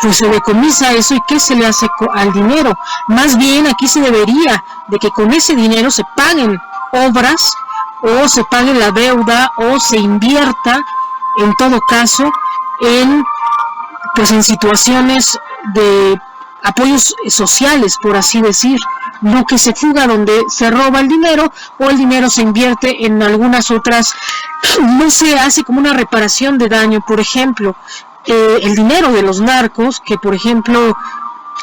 pues se decomisa eso. ¿Y qué se le hace al dinero? Más bien aquí se debería de que con ese dinero se paguen obras, o se pague la deuda, o se invierta en todo caso en situaciones de apoyos sociales, por así decir. No que se fuga donde se roba el dinero, o el dinero se invierte en algunas otras, no se hace como una reparación de daño. Por ejemplo, el dinero de los narcos, que por ejemplo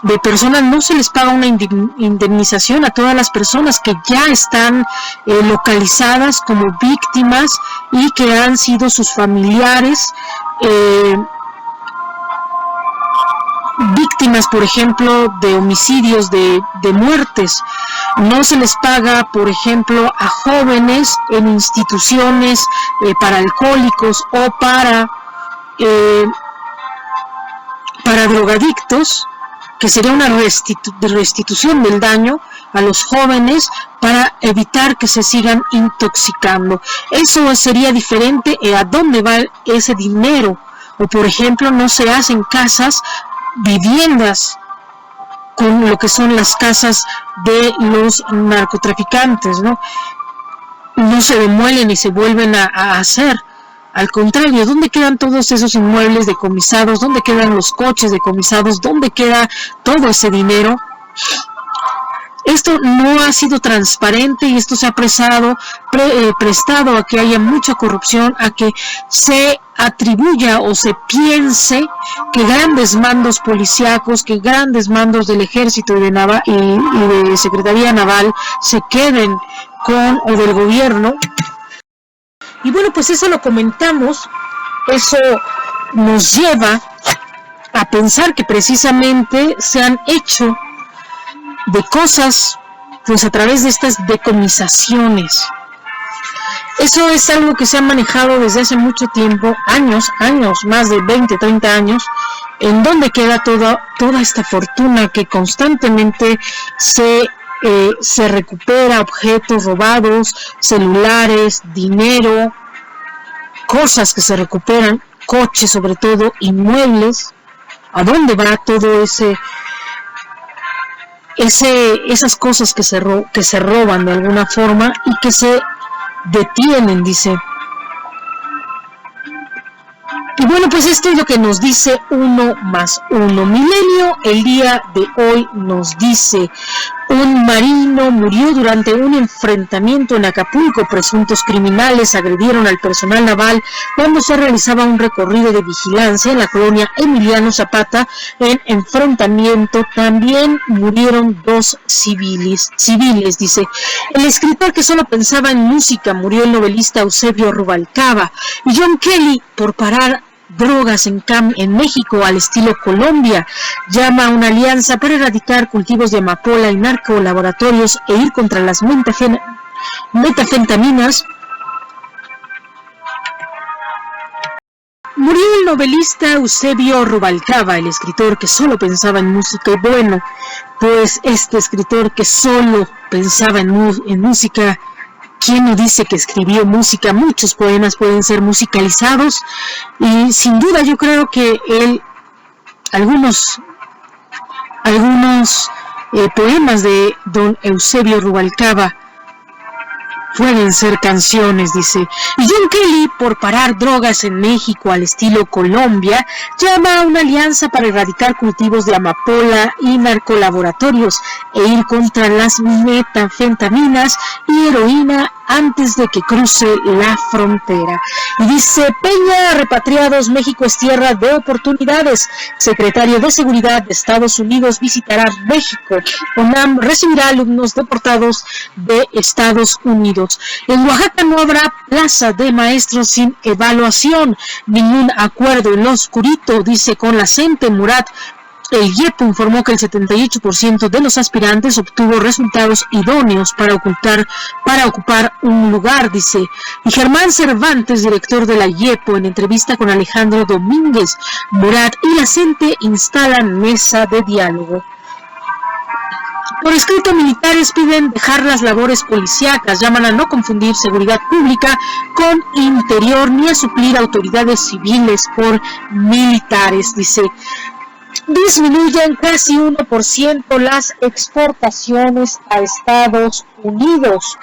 de personas no se les paga una indemnización a todas las personas que ya están localizadas como víctimas y que han sido sus familiares víctimas, por ejemplo, de homicidios, de muertes. No se les paga, por ejemplo, a jóvenes en instituciones para alcohólicos o para drogadictos, que sería una restitución del daño a los jóvenes para evitar que se sigan intoxicando. Eso sería diferente a dónde va ese dinero. O por ejemplo, no se hacen casas, viviendas con lo que son las casas de los narcotraficantes, ¿no? No se demuelen y se vuelven a hacer. Al contrario, ¿dónde quedan todos esos inmuebles decomisados? ¿Dónde quedan los coches decomisados? ¿Dónde queda todo ese dinero? Esto no ha sido transparente y esto se ha prestado a que haya mucha corrupción, a que se atribuya o se piense que grandes mandos policíacos, que grandes mandos del ejército y de Secretaría Naval se queden con o del gobierno. Y bueno, pues eso lo comentamos, eso nos lleva a pensar que precisamente se han hecho de cosas pues a través de estas decomisaciones. Eso es algo que se ha manejado desde hace mucho tiempo, años, más de 20, 30 años, en donde queda toda esta fortuna que constantemente se recupera, objetos robados, celulares, dinero, cosas que se recuperan, coches sobre todo, inmuebles. ¿A dónde va todo esas cosas que se roban de alguna forma y que se detienen, dice? Y bueno, pues esto es lo que nos dice 1 más 1. Milenio el día de hoy nos dice: un marino murió durante un enfrentamiento en Acapulco. Presuntos criminales agredieron al personal naval cuando se realizaba un recorrido de vigilancia en la colonia Emiliano Zapata. En enfrentamiento también murieron 2 civiles, dice. El escritor que solo pensaba en música murió el novelista Eusebio Rubalcaba. Y John Kelly, por parar drogas en México al estilo Colombia, llama a una alianza para erradicar cultivos de amapola y narcolaboratorios e ir contra las metafentaminas. Murió el novelista Eusebio Rubalcaba, el escritor que solo pensaba en música. Y bueno, pues este escritor que solo pensaba en música, ¿quién no dice que escribió música? Muchos poemas pueden ser musicalizados y sin duda yo creo que algunos poemas de don Eusebio Rubalcaba pueden ser canciones, dice. Y John Kelly, por parar drogas en México al estilo Colombia, llama a una alianza para erradicar cultivos de amapola y narcolaboratorios e ir contra las metafentaminas y heroína antes de que cruce la frontera. Y dice: Peña, repatriados, México es tierra de oportunidades. Secretario de Seguridad de Estados Unidos visitará México. UNAM recibirá alumnos deportados de Estados Unidos. En Oaxaca no habrá plaza de maestros sin evaluación. Ningún acuerdo en lo oscurito, dice con la CENTE. Murat El IEPO informó que el 78% de los aspirantes obtuvo resultados idóneos para ocupar un lugar, dice. Y Germán Cervantes, director de la IEPO, en entrevista con Alejandro Domínguez, Murat y la CENTE instalan mesa de diálogo. Por escrito, militares piden dejar las labores policíacas, llaman a no confundir seguridad pública con interior ni a suplir autoridades civiles por militares, dice. Disminuyen casi 1% las exportaciones a Estados Unidos.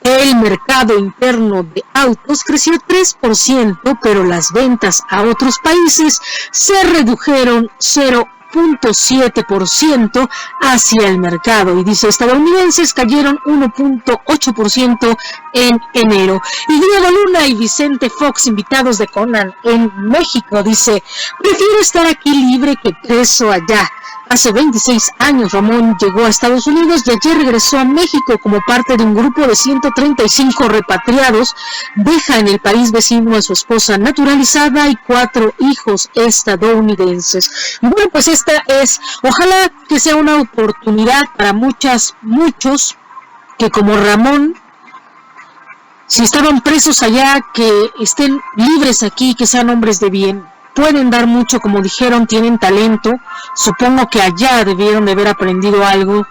El mercado interno de autos creció 3%, pero las ventas a otros países se redujeron 0%. 1.7% hacia el mercado. Y dice, estadounidenses cayeron 1.8% en enero. Y Diego Luna y Vicente Fox, invitados de Conan en México, dice, prefiero estar aquí libre que preso allá. Hace 26 años Ramón llegó a Estados Unidos y ayer regresó a México como parte de un grupo de 135 repatriados. Deja en el país vecino a su esposa naturalizada y 4 hijos estadounidenses. Y bueno, pues esta es, ojalá que sea una oportunidad para muchos que como Ramón, si estaban presos allá, que estén libres aquí, que sean hombres de bien. Pueden dar mucho, como dijeron, tienen talento. Supongo que allá debieron de haber aprendido algo,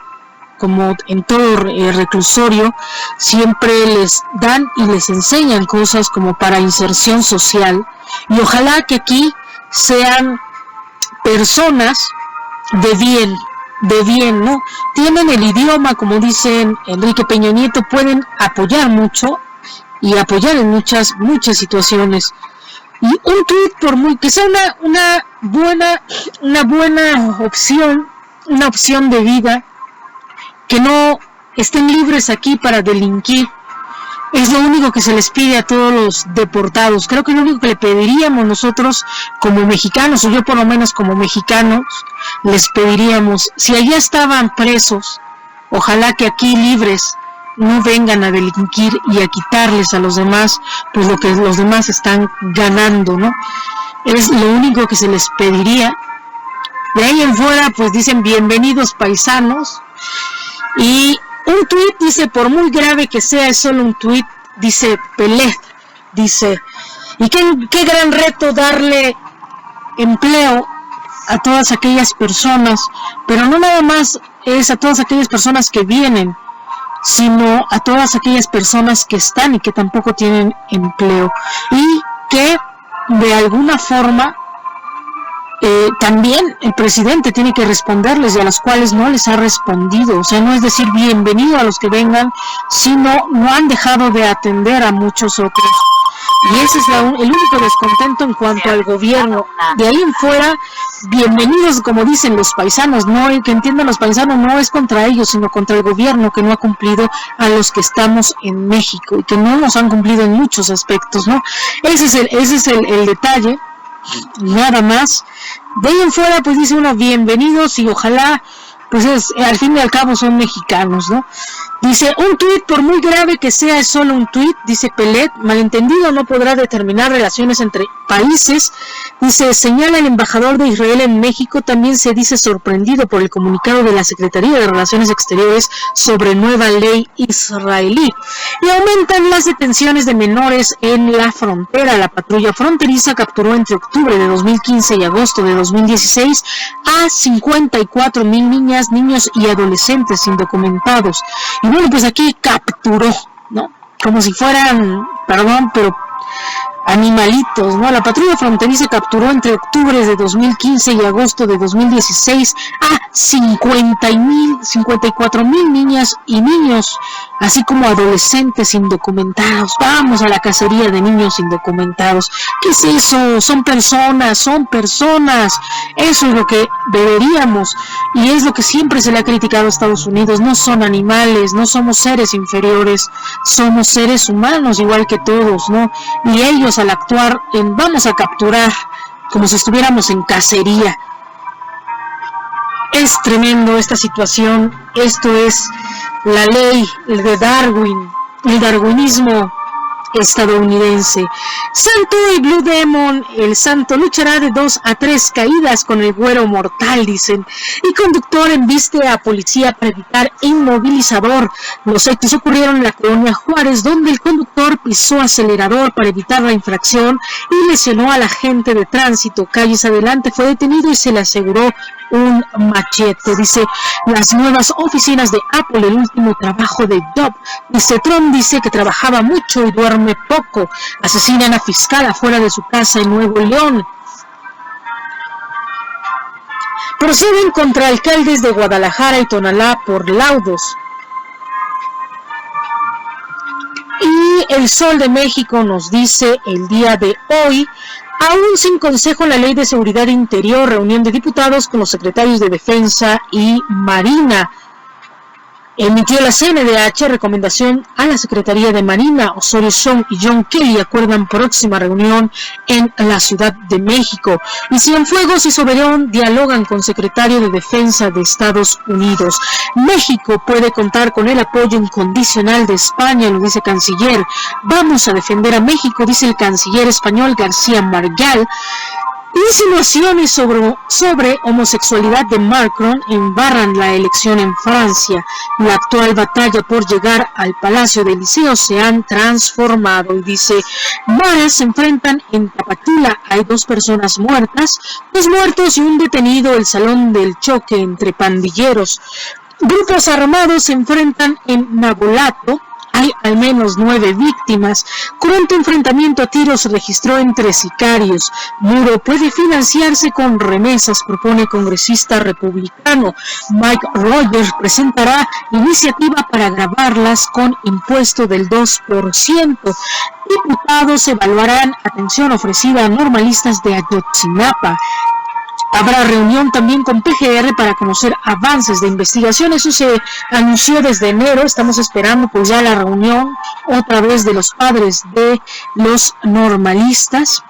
como en todo reclusorio, siempre les dan y les enseñan cosas como para inserción social. Y ojalá que aquí sean personas de bien, ¿no? Tienen el idioma, como dicen Enrique Peña Nieto, pueden apoyar mucho y apoyar en muchas situaciones. Y un tuit, por muy que sea una buena opción, una opción de vida, que no estén libres aquí para delinquir, es lo único que se les pide a todos los deportados. Creo que es lo único que le pediríamos nosotros como mexicanos, o yo por lo menos como mexicanos, les pediríamos, si allá estaban presos, ojalá que aquí libres no vengan a delinquir y a quitarles a los demás pues lo que los demás están ganando, ¿no? Es lo único que se les pediría. De ahí en fuera pues dicen bienvenidos paisanos. Y un tuit dice, por muy grave que sea, es solo un tuit, dice Pelé, dice, y qué gran reto darle empleo a todas aquellas personas, pero no nada más es a todas aquellas personas que vienen, sino a todas aquellas personas que están y que tampoco tienen empleo, y que de alguna forma también el presidente tiene que responderles, y a las cuales no les ha respondido. O sea, no es decir bienvenido a los que vengan, sino no han dejado de atender a muchos otros. Y ese es el único descontento en cuanto al gobierno. De ahí en fuera, bienvenidos, como dicen los paisanos, no, que entiendan los paisanos, no es contra ellos, sino contra el gobierno que no ha cumplido a los que estamos en México y que no nos han cumplido en muchos aspectos, ¿no? Ese es el detalle, nada más. De ahí en fuera, pues dice uno bienvenidos y ojalá, pues al fin y al cabo son mexicanos, ¿no? Dice, un tuit, por muy grave que sea, es solo un tuit, dice Pelet, malentendido no podrá determinar relaciones entre países. Dice, señala el embajador de Israel en México, también se dice sorprendido por el comunicado de la Secretaría de Relaciones Exteriores sobre nueva ley israelí. Y aumentan las detenciones de menores en la frontera. La patrulla fronteriza capturó entre octubre de 2015 y agosto de 2016 a 54,000 niñas, niños y adolescentes indocumentados. Y bueno, pues aquí capturó, ¿no? Como si fueran, perdón, pero animalitos, ¿no? La patrulla fronteriza capturó entre octubre de 2015 y agosto de 2016 a 54,000 niñas y niños, así como adolescentes indocumentados. Vamos a la cacería de niños indocumentados. ¿Qué es eso? Son personas. Eso es lo que deberíamos, y es lo que siempre se le ha criticado a Estados Unidos. No son animales, no somos seres inferiores, somos seres humanos igual que todos, ¿no? Y ellos al actuar en vamos a capturar como si estuviéramos en cacería. Es tremendo esta situación. Esto es la ley de Darwin, el darwinismo estadounidense. Santo y Blue Demon, el santo luchará de 2 a 3 caídas con el güero mortal, dicen. Y conductor embiste a policía para evitar inmovilizador. Los hechos ocurrieron en la colonia Juárez, donde el conductor pisó acelerador para evitar la infracción y lesionó al agente de tránsito. Calles adelante fue detenido y se le aseguró un machete. Dice, las nuevas oficinas de Apple, el último trabajo de Job. Dice, Trump dice que trabajaba mucho y duerme poco. Asesinan a fiscal afuera de su casa en Nuevo León. Proceden contra alcaldes de Guadalajara y Tonalá por laudos. Y el Sol de México nos dice el día de hoy Aún sin consejo en la Ley de Seguridad Interior, reunión de diputados con los secretarios de Defensa y Marina. Emitió la CNDH recomendación a la Secretaría de Marina. Osorio Chong y John Kelly acuerdan próxima reunión en la Ciudad de México. Y Cienfuegos y Soberón dialogan con secretario de Defensa de Estados Unidos. México puede contar con el apoyo incondicional de España, lo dice canciller. Vamos a defender a México, dice el canciller español García Margall. Insinuaciones sobre homosexualidad de Macron embarran la elección en Francia. La actual batalla por llegar al Palacio del Liceo se han transformado. Y dice, maras se enfrentan en Tapachula. Hay 2 personas muertas, 2 muertos y un detenido. El salón del choque entre pandilleros. Grupos armados se enfrentan en Nabolato. Hay al menos 9 víctimas. Cruento enfrentamiento a tiros se registró entre sicarios. Muro puede financiarse con remesas, propone congresista republicano. Mike Rogers presentará iniciativa para gravarlas con impuesto del 2%. Diputados evaluarán atención ofrecida a normalistas de Ayotzinapa. Habrá reunión también con PGR para conocer avances de investigación. Eso se anunció desde enero. Estamos esperando pues ya la reunión otra vez de los padres de los normalistas.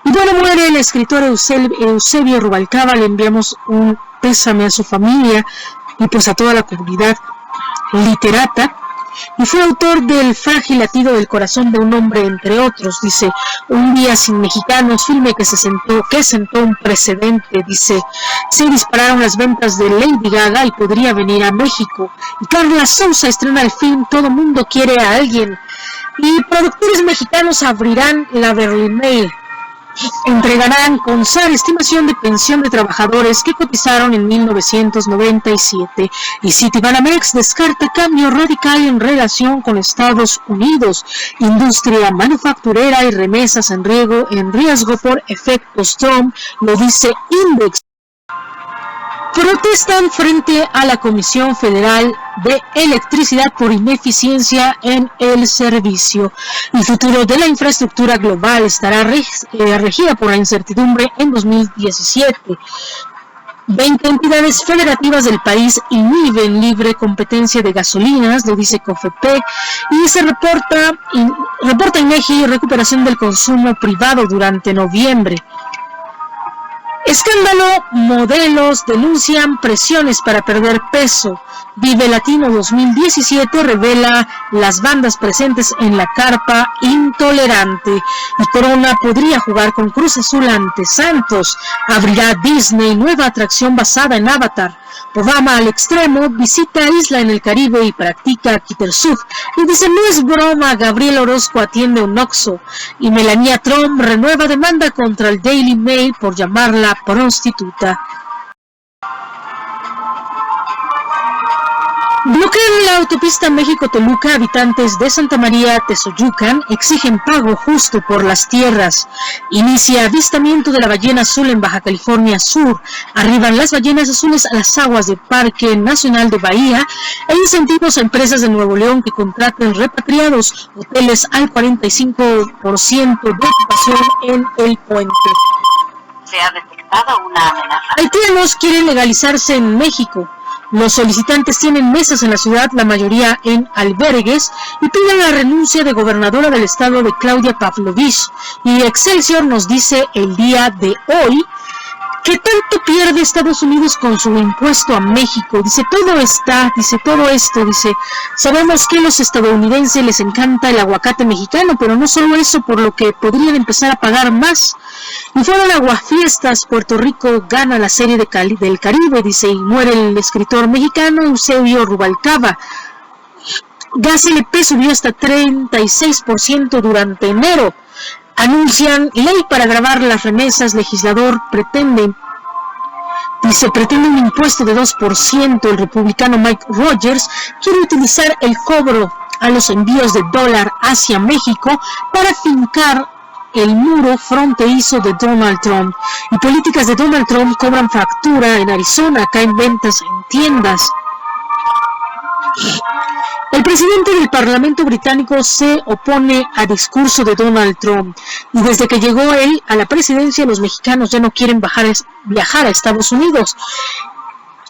Y bueno, muere el escritor Eusebio Rubalcaba. Le enviamos un pésame a su familia y pues a toda la comunidad literata. Y fue autor del Frágil latido del corazón de un hombre, entre otros. Dice, Un día sin mexicanos, filme que sentó un precedente. Dice, se dispararon las ventas de Lady Gaga y podría venir a México. Y Carla Sousa estrena el film Todo Mundo Quiere a Alguien. Y productores mexicanos abrirán la Berlin Mail. Entregarán con SAR estimación de pensión de trabajadores que cotizaron en 1997. Y Citibanamex descarta cambio radical en relación con Estados Unidos. Industria manufacturera y remesas en riesgo por efectos Trump, lo dice Index. Protestan frente a la Comisión Federal de Electricidad por ineficiencia en el servicio. El futuro de la infraestructura global estará regida por la incertidumbre en 2017. 20 entidades federativas del país inhiben libre competencia de gasolinas, lo dice COFEPE, y se reporta INEGI recuperación del consumo privado durante noviembre. Escándalo, modelos denuncian presiones para perder peso. Vive Latino 2017 revela las bandas presentes en la carpa intolerante. Y Corona podría jugar con Cruz Azul ante Santos. Abrirá Disney nueva atracción basada en Avatar. Obama al extremo, visita isla en el Caribe y practica kitesurf. Y dice, no es broma, Gabriel Orozco atiende un Oxxo. Y Melania Trump renueva demanda contra el Daily Mail por llamarla prostituta. Bloquean la autopista México-Toluca. Habitantes de Santa María Tezoyucan exigen pago justo por las tierras. Inicia avistamiento de la ballena azul en Baja California Sur. Arriban las ballenas azules a las aguas del Parque Nacional de Bahía. E incentivos a empresas de Nuevo León que contraten repatriados. Hoteles al 45% de ocupación en el puente. Se ha detectado una amenaza. Haitianos quieren legalizarse en México. Los solicitantes tienen mesas en la ciudad, la mayoría en albergues, y piden la renuncia de gobernadora del estado de Claudia Pavlovich. Y Excelsior nos dice el día de hoy que tanto pierde Estados Unidos con su impuesto a México. Dice, todo esto, sabemos que a los estadounidenses les encanta el aguacate mexicano, pero no solo eso, por lo que podrían empezar a pagar más. Y fueron aguafiestas, Puerto Rico gana la serie del Caribe, dice, y muere el escritor mexicano Eusebio Rubalcaba. Gas LP subió hasta 36% durante enero. Anuncian ley para gravar las remesas. Legislador pretende un impuesto de 2%. El republicano Mike Rogers quiere utilizar el cobro a los envíos de dólar hacia México para fincar el muro fronterizo de Donald Trump. Y políticas de Donald Trump cobran factura en Arizona, caen ventas en tiendas. El presidente del Parlamento británico se opone al discurso de Donald Trump y desde que llegó él a la presidencia los mexicanos ya no quieren viajar a Estados Unidos.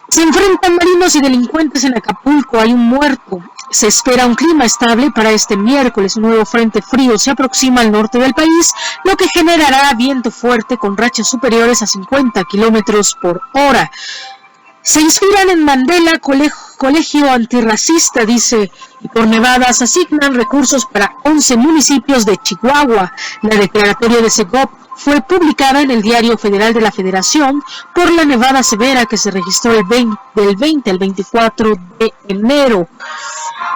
Se enfrentan marinos y delincuentes en Acapulco, hay un muerto. Se espera un clima estable para este miércoles. Un nuevo frente frío se aproxima al norte del país, lo que generará viento fuerte con rachas superiores a 50 kilómetros por hora. Se inspiran en Mandela, colegio antirracista, dice, y por Nevadas asignan recursos para 11 municipios de Chihuahua. La declaratoria de Segov fue publicada en el Diario Federal de la Federación por la nevada severa que se registró del 20 al 24 de enero.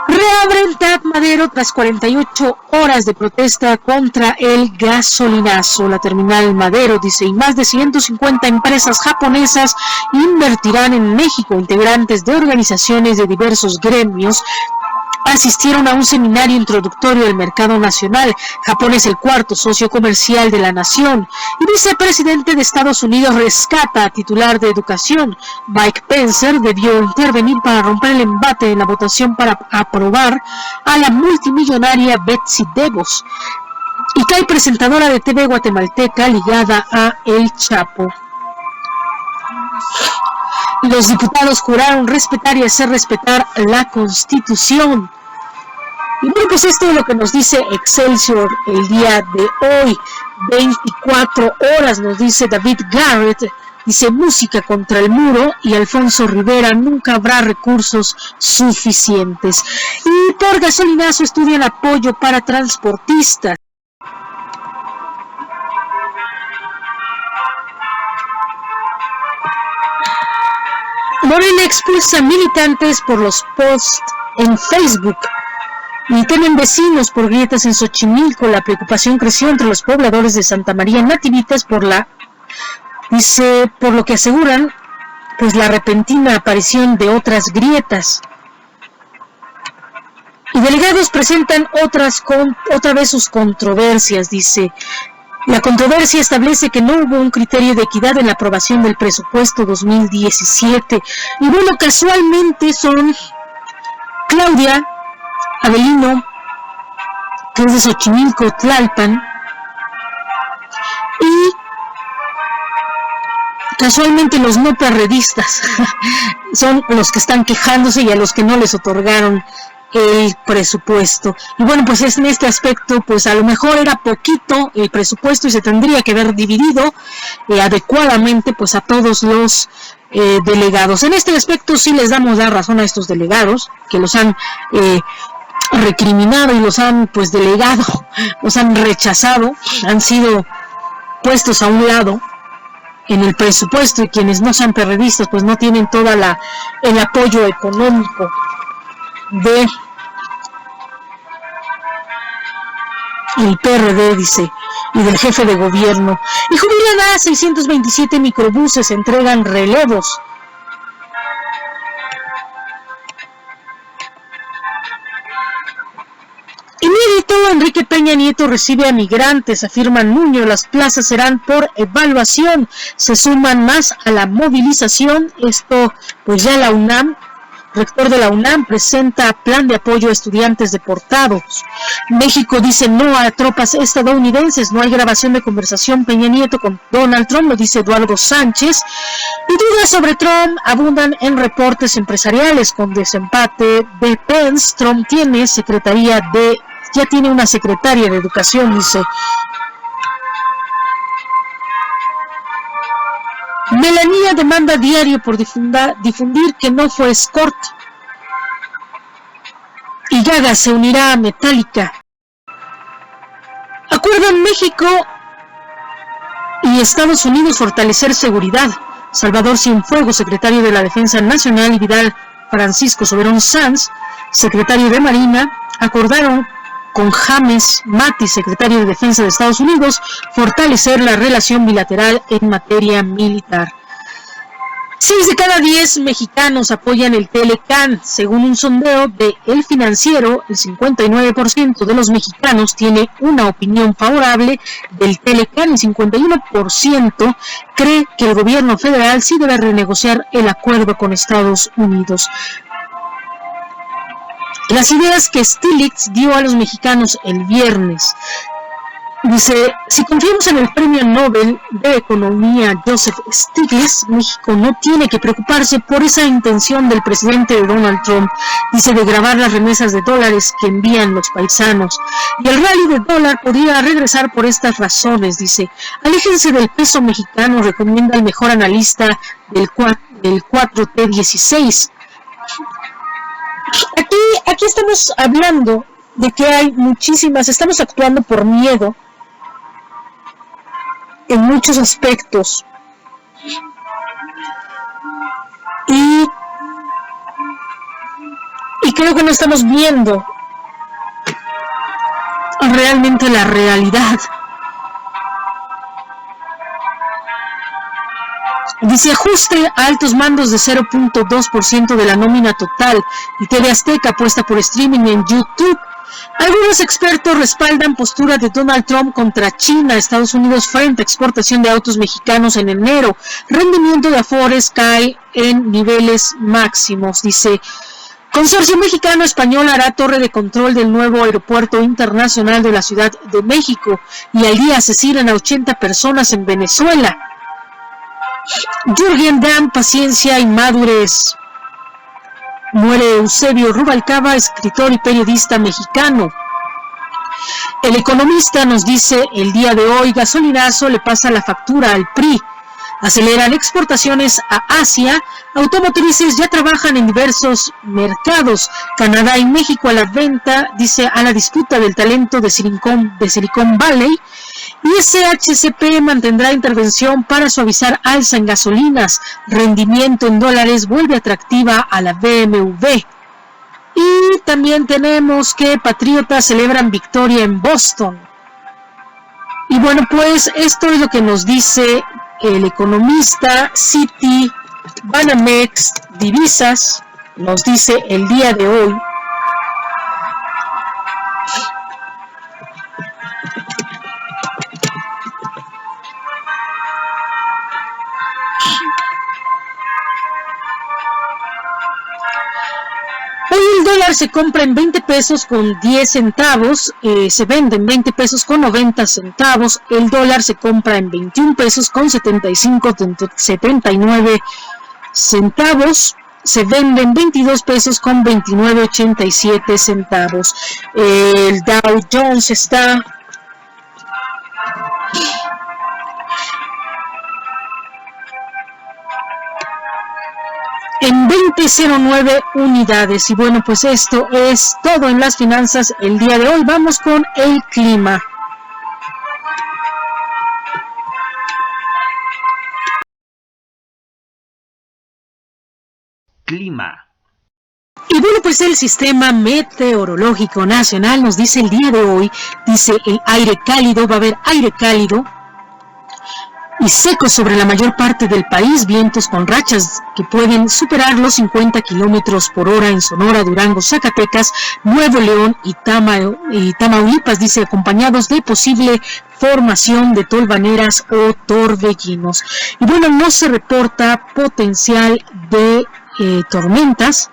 Reabren TAP Madero tras 48 horas de protesta contra el gasolinazo. La terminal Madero, dice, y más de 150 empresas japonesas invertirán en México. Integrantes de organizaciones de diversos gremios asistieron a un seminario introductorio del mercado nacional. Japón es el cuarto socio comercial de la nación. Y vicepresidente de Estados Unidos rescata a titular de educación. Mike Pence debió intervenir para romper el embate en la votación para aprobar a la multimillonaria Betsy DeVos. Y cae presentadora de TV guatemalteca ligada a El Chapo. Los diputados juraron respetar y hacer respetar la Constitución. Y bueno, pues esto es lo que nos dice Excelsior el día de hoy. 24 horas nos dice David Garrett. Dice música contra el muro y Alfonso Rivera, nunca habrá recursos suficientes. Y por gasolinazo estudian apoyo para transportistas. Morena expulsa militantes por los posts en Facebook. Y temen vecinos por grietas en Xochimilco. La preocupación creció entre los pobladores de Santa María Nativitas por lo que aseguran, pues la repentina aparición de otras grietas. Y delegados presentan otra vez sus controversias, dice. La controversia establece que no hubo un criterio de equidad en la aprobación del presupuesto 2017. Y bueno, casualmente son Claudia Avelino, que es de Xochimilco, Tlalpan, y casualmente los no perredistas son los que están quejándose y a los que no les otorgaron el presupuesto. Y bueno, pues en este aspecto, pues a lo mejor era poquito el presupuesto y se tendría que haber dividido adecuadamente pues a todos los delegados. En este aspecto sí les damos la razón a estos delegados que los han recriminado y los han pues delegado, los han rechazado, han sido puestos a un lado en el presupuesto, y quienes no sean perredistas pues no tienen toda el apoyo económico de el PRD, dice, y del jefe de gobierno. Y jubilan a 627 microbuses, entregan relevos. Inédito, Enrique Peña Nieto recibe a migrantes, afirma Nuño, las plazas serán por evaluación, se suman más a la movilización. Esto, pues ya la UNAM, rector de la UNAM, presenta plan de apoyo a estudiantes deportados. México dice no a tropas estadounidenses, no hay grabación de conversación Peña Nieto con Donald Trump, lo dice Eduardo Sánchez. Y dudas sobre Trump abundan en reportes empresariales. Con desempate de Pence, Trump ya tiene una secretaria de educación, dice. Melanía demanda diario por difundir que no fue escort. Y Gaga se unirá a Metallica. Acuerdan México y Estados Unidos fortalecer seguridad. Salvador Cienfuegos, secretario de la Defensa Nacional, y Vidal Francisco Soberón Sanz, secretario de Marina, acordaron con James Mattis, secretario de Defensa de Estados Unidos, fortalecer la relación bilateral en materia militar. 6 de cada 10 mexicanos apoyan el Telecán. Según un sondeo de El Financiero, el 59% de los mexicanos tiene una opinión favorable del Telecán y 51% cree que el gobierno federal sí debe renegociar el acuerdo con Estados Unidos. las ideas que Stiglitz dio a los mexicanos el viernes. Dice, si confiamos en el premio Nobel de Economía Joseph Stiglitz, México no tiene que preocuparse por esa intención del presidente Donald Trump, dice, de grabar las remesas de dólares que envían los paisanos. Y el rally del dólar podría regresar por estas razones, dice, aléjense del peso mexicano, recomienda el mejor analista del 4T16. Aquí estamos hablando de que hay muchísimas, estamos actuando por miedo en muchos aspectos y creo que no estamos viendo realmente la realidad. Dice, ajuste a altos mandos de 0.2% de la nómina total, y TV Azteca apuesta por streaming en YouTube. Algunos expertos respaldan postura de Donald Trump contra China, Estados Unidos frente a exportación de autos mexicanos en enero. Rendimiento de Afores cae en niveles máximos, dice. Consorcio mexicano-español hará torre de control del nuevo aeropuerto internacional de la Ciudad de México, y al día asesinan a 80 personas en Venezuela. Jürgen Damm, paciencia y madurez. Muere Eusebio Rubalcaba, escritor y periodista mexicano. El Economista nos dice el día de hoy, gasolinazo le pasa la factura al PRI. Aceleran exportaciones a Asia, automotrices ya trabajan en diversos mercados. Canadá y México a la venta, dice, a la disputa del talento de Silicon Valley. Y SHCP mantendrá intervención para suavizar alza en gasolinas. Rendimiento en dólares vuelve atractiva a la BMW. Y también tenemos que Patriotas celebran victoria en Boston. Y bueno, pues esto es lo que nos dice el Economista, Citi, Banamex, Divisas, nos dice el día de hoy. Hoy el dólar se compra en 20 pesos con 10 centavos, se vende en 20 pesos con 90 centavos, el dólar se compra en 21 pesos con 79 centavos, se vende en 22 pesos con 29.87 centavos. El Dow Jones está en 20.09 unidades. Y bueno, pues esto es todo en las finanzas el día de hoy. Vamos con el clima. Clima. Y bueno, pues el Sistema Meteorológico Nacional nos dice el día de hoy, dice el aire cálido, va a haber aire cálido y seco sobre la mayor parte del país, vientos con rachas que pueden superar los 50 kilómetros por hora en Sonora, Durango, Zacatecas, Nuevo León y Tamaulipas, dice, acompañados de posible formación de tolvaneras o torbellinos. Y bueno, no se reporta potencial de tormentas.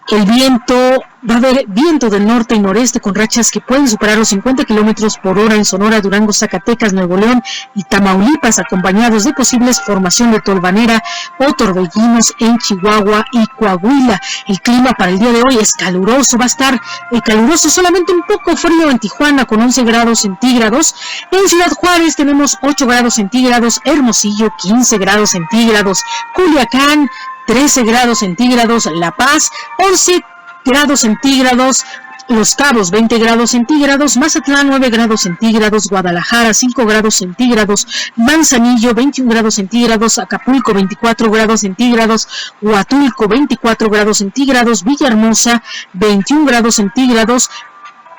El viento, va a haber viento del norte y noreste con rachas que pueden superar los 50 kilómetros por hora en Sonora, Durango, Zacatecas, Nuevo León y Tamaulipas, acompañados de posibles formación de tolvanera o torbellinos en Chihuahua y Coahuila. El clima para el día de hoy es caluroso, va a estar caluroso, solamente un poco frío en Tijuana con 11 grados centígrados. En Ciudad Juárez tenemos 8 grados centígrados, Hermosillo 15 grados centígrados, Culiacán 13 grados centígrados, La Paz 11 grados centígrados, Los Cabos 20 grados centígrados, Mazatlán 9 grados centígrados, Guadalajara 5 grados centígrados, Manzanillo 21 grados centígrados, Acapulco 24 grados centígrados, Huatulco 24 grados centígrados, Villahermosa 21 grados centígrados,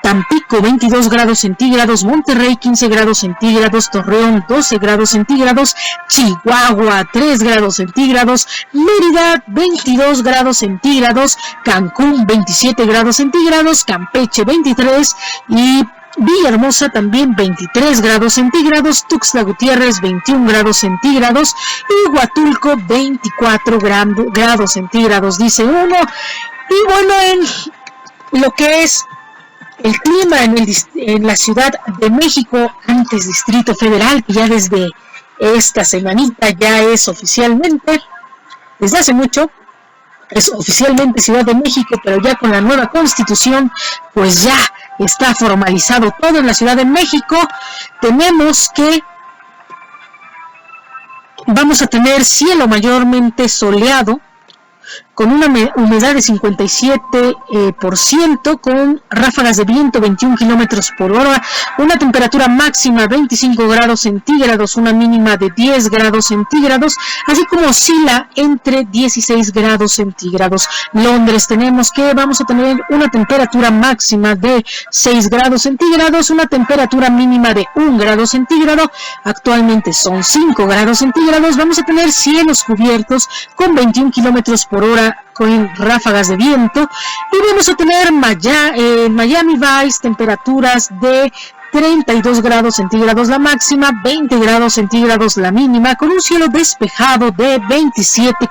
Tampico 22 grados centígrados, Monterrey 15 grados centígrados, Torreón 12 grados centígrados, Chihuahua 3 grados centígrados, Mérida 22 grados centígrados, Cancún 27 grados centígrados, Campeche 23 y Villahermosa también 23 grados centígrados, Tuxtla Gutiérrez 21 grados centígrados y Huatulco 24 grados centígrados, dice uno. Y bueno, lo que es el clima en la Ciudad de México, antes Distrito Federal, que ya desde esta semanita ya es oficialmente, desde hace mucho, es oficialmente Ciudad de México, pero ya con la nueva Constitución, pues ya está formalizado todo en la Ciudad de México. Tenemos que vamos a tener cielo mayormente soleado, con una humedad de 57%, con ráfagas de viento 21 kilómetros por hora, una temperatura máxima 25 grados centígrados, una mínima de 10 grados centígrados, así como oscila entre 16 grados centígrados. Londres vamos a tener una temperatura máxima de 6 grados centígrados, una temperatura mínima de 1 grado centígrado, actualmente son 5 grados centígrados. Vamos a tener cielos cubiertos con 21 kilómetros por hora, con ráfagas de viento, y vamos a tener Miami Vice temperaturas de 32 grados centígrados la máxima, 20 grados centígrados la mínima, con un cielo despejado de 27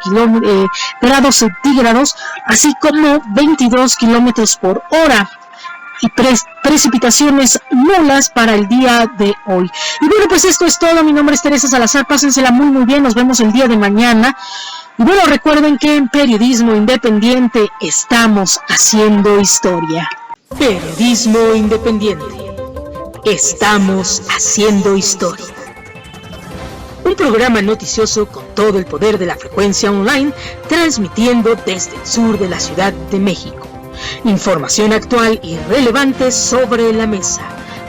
grados centígrados, así como 22 kilómetros por hora, y precipitaciones nulas para el día de hoy. Y bueno, pues esto es todo. Mi nombre es Teresa Salazar, pásensela muy bien, nos vemos el día de mañana. Y bueno, recuerden que en Periodismo Independiente estamos haciendo historia. Periodismo Independiente. Estamos haciendo historia. Un programa noticioso con todo el poder de la frecuencia online, transmitiendo desde el sur de la Ciudad de México. Información actual y relevante sobre la mesa,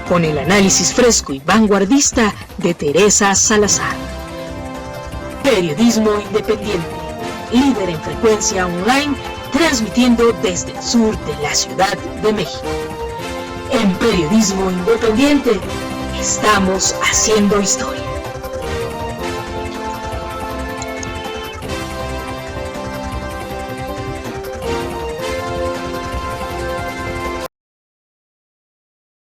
con el análisis fresco y vanguardista de Teresa Salazar. Periodismo Independiente, líder en frecuencia online, transmitiendo desde el sur de la Ciudad de México. En Periodismo Independiente, estamos haciendo historia.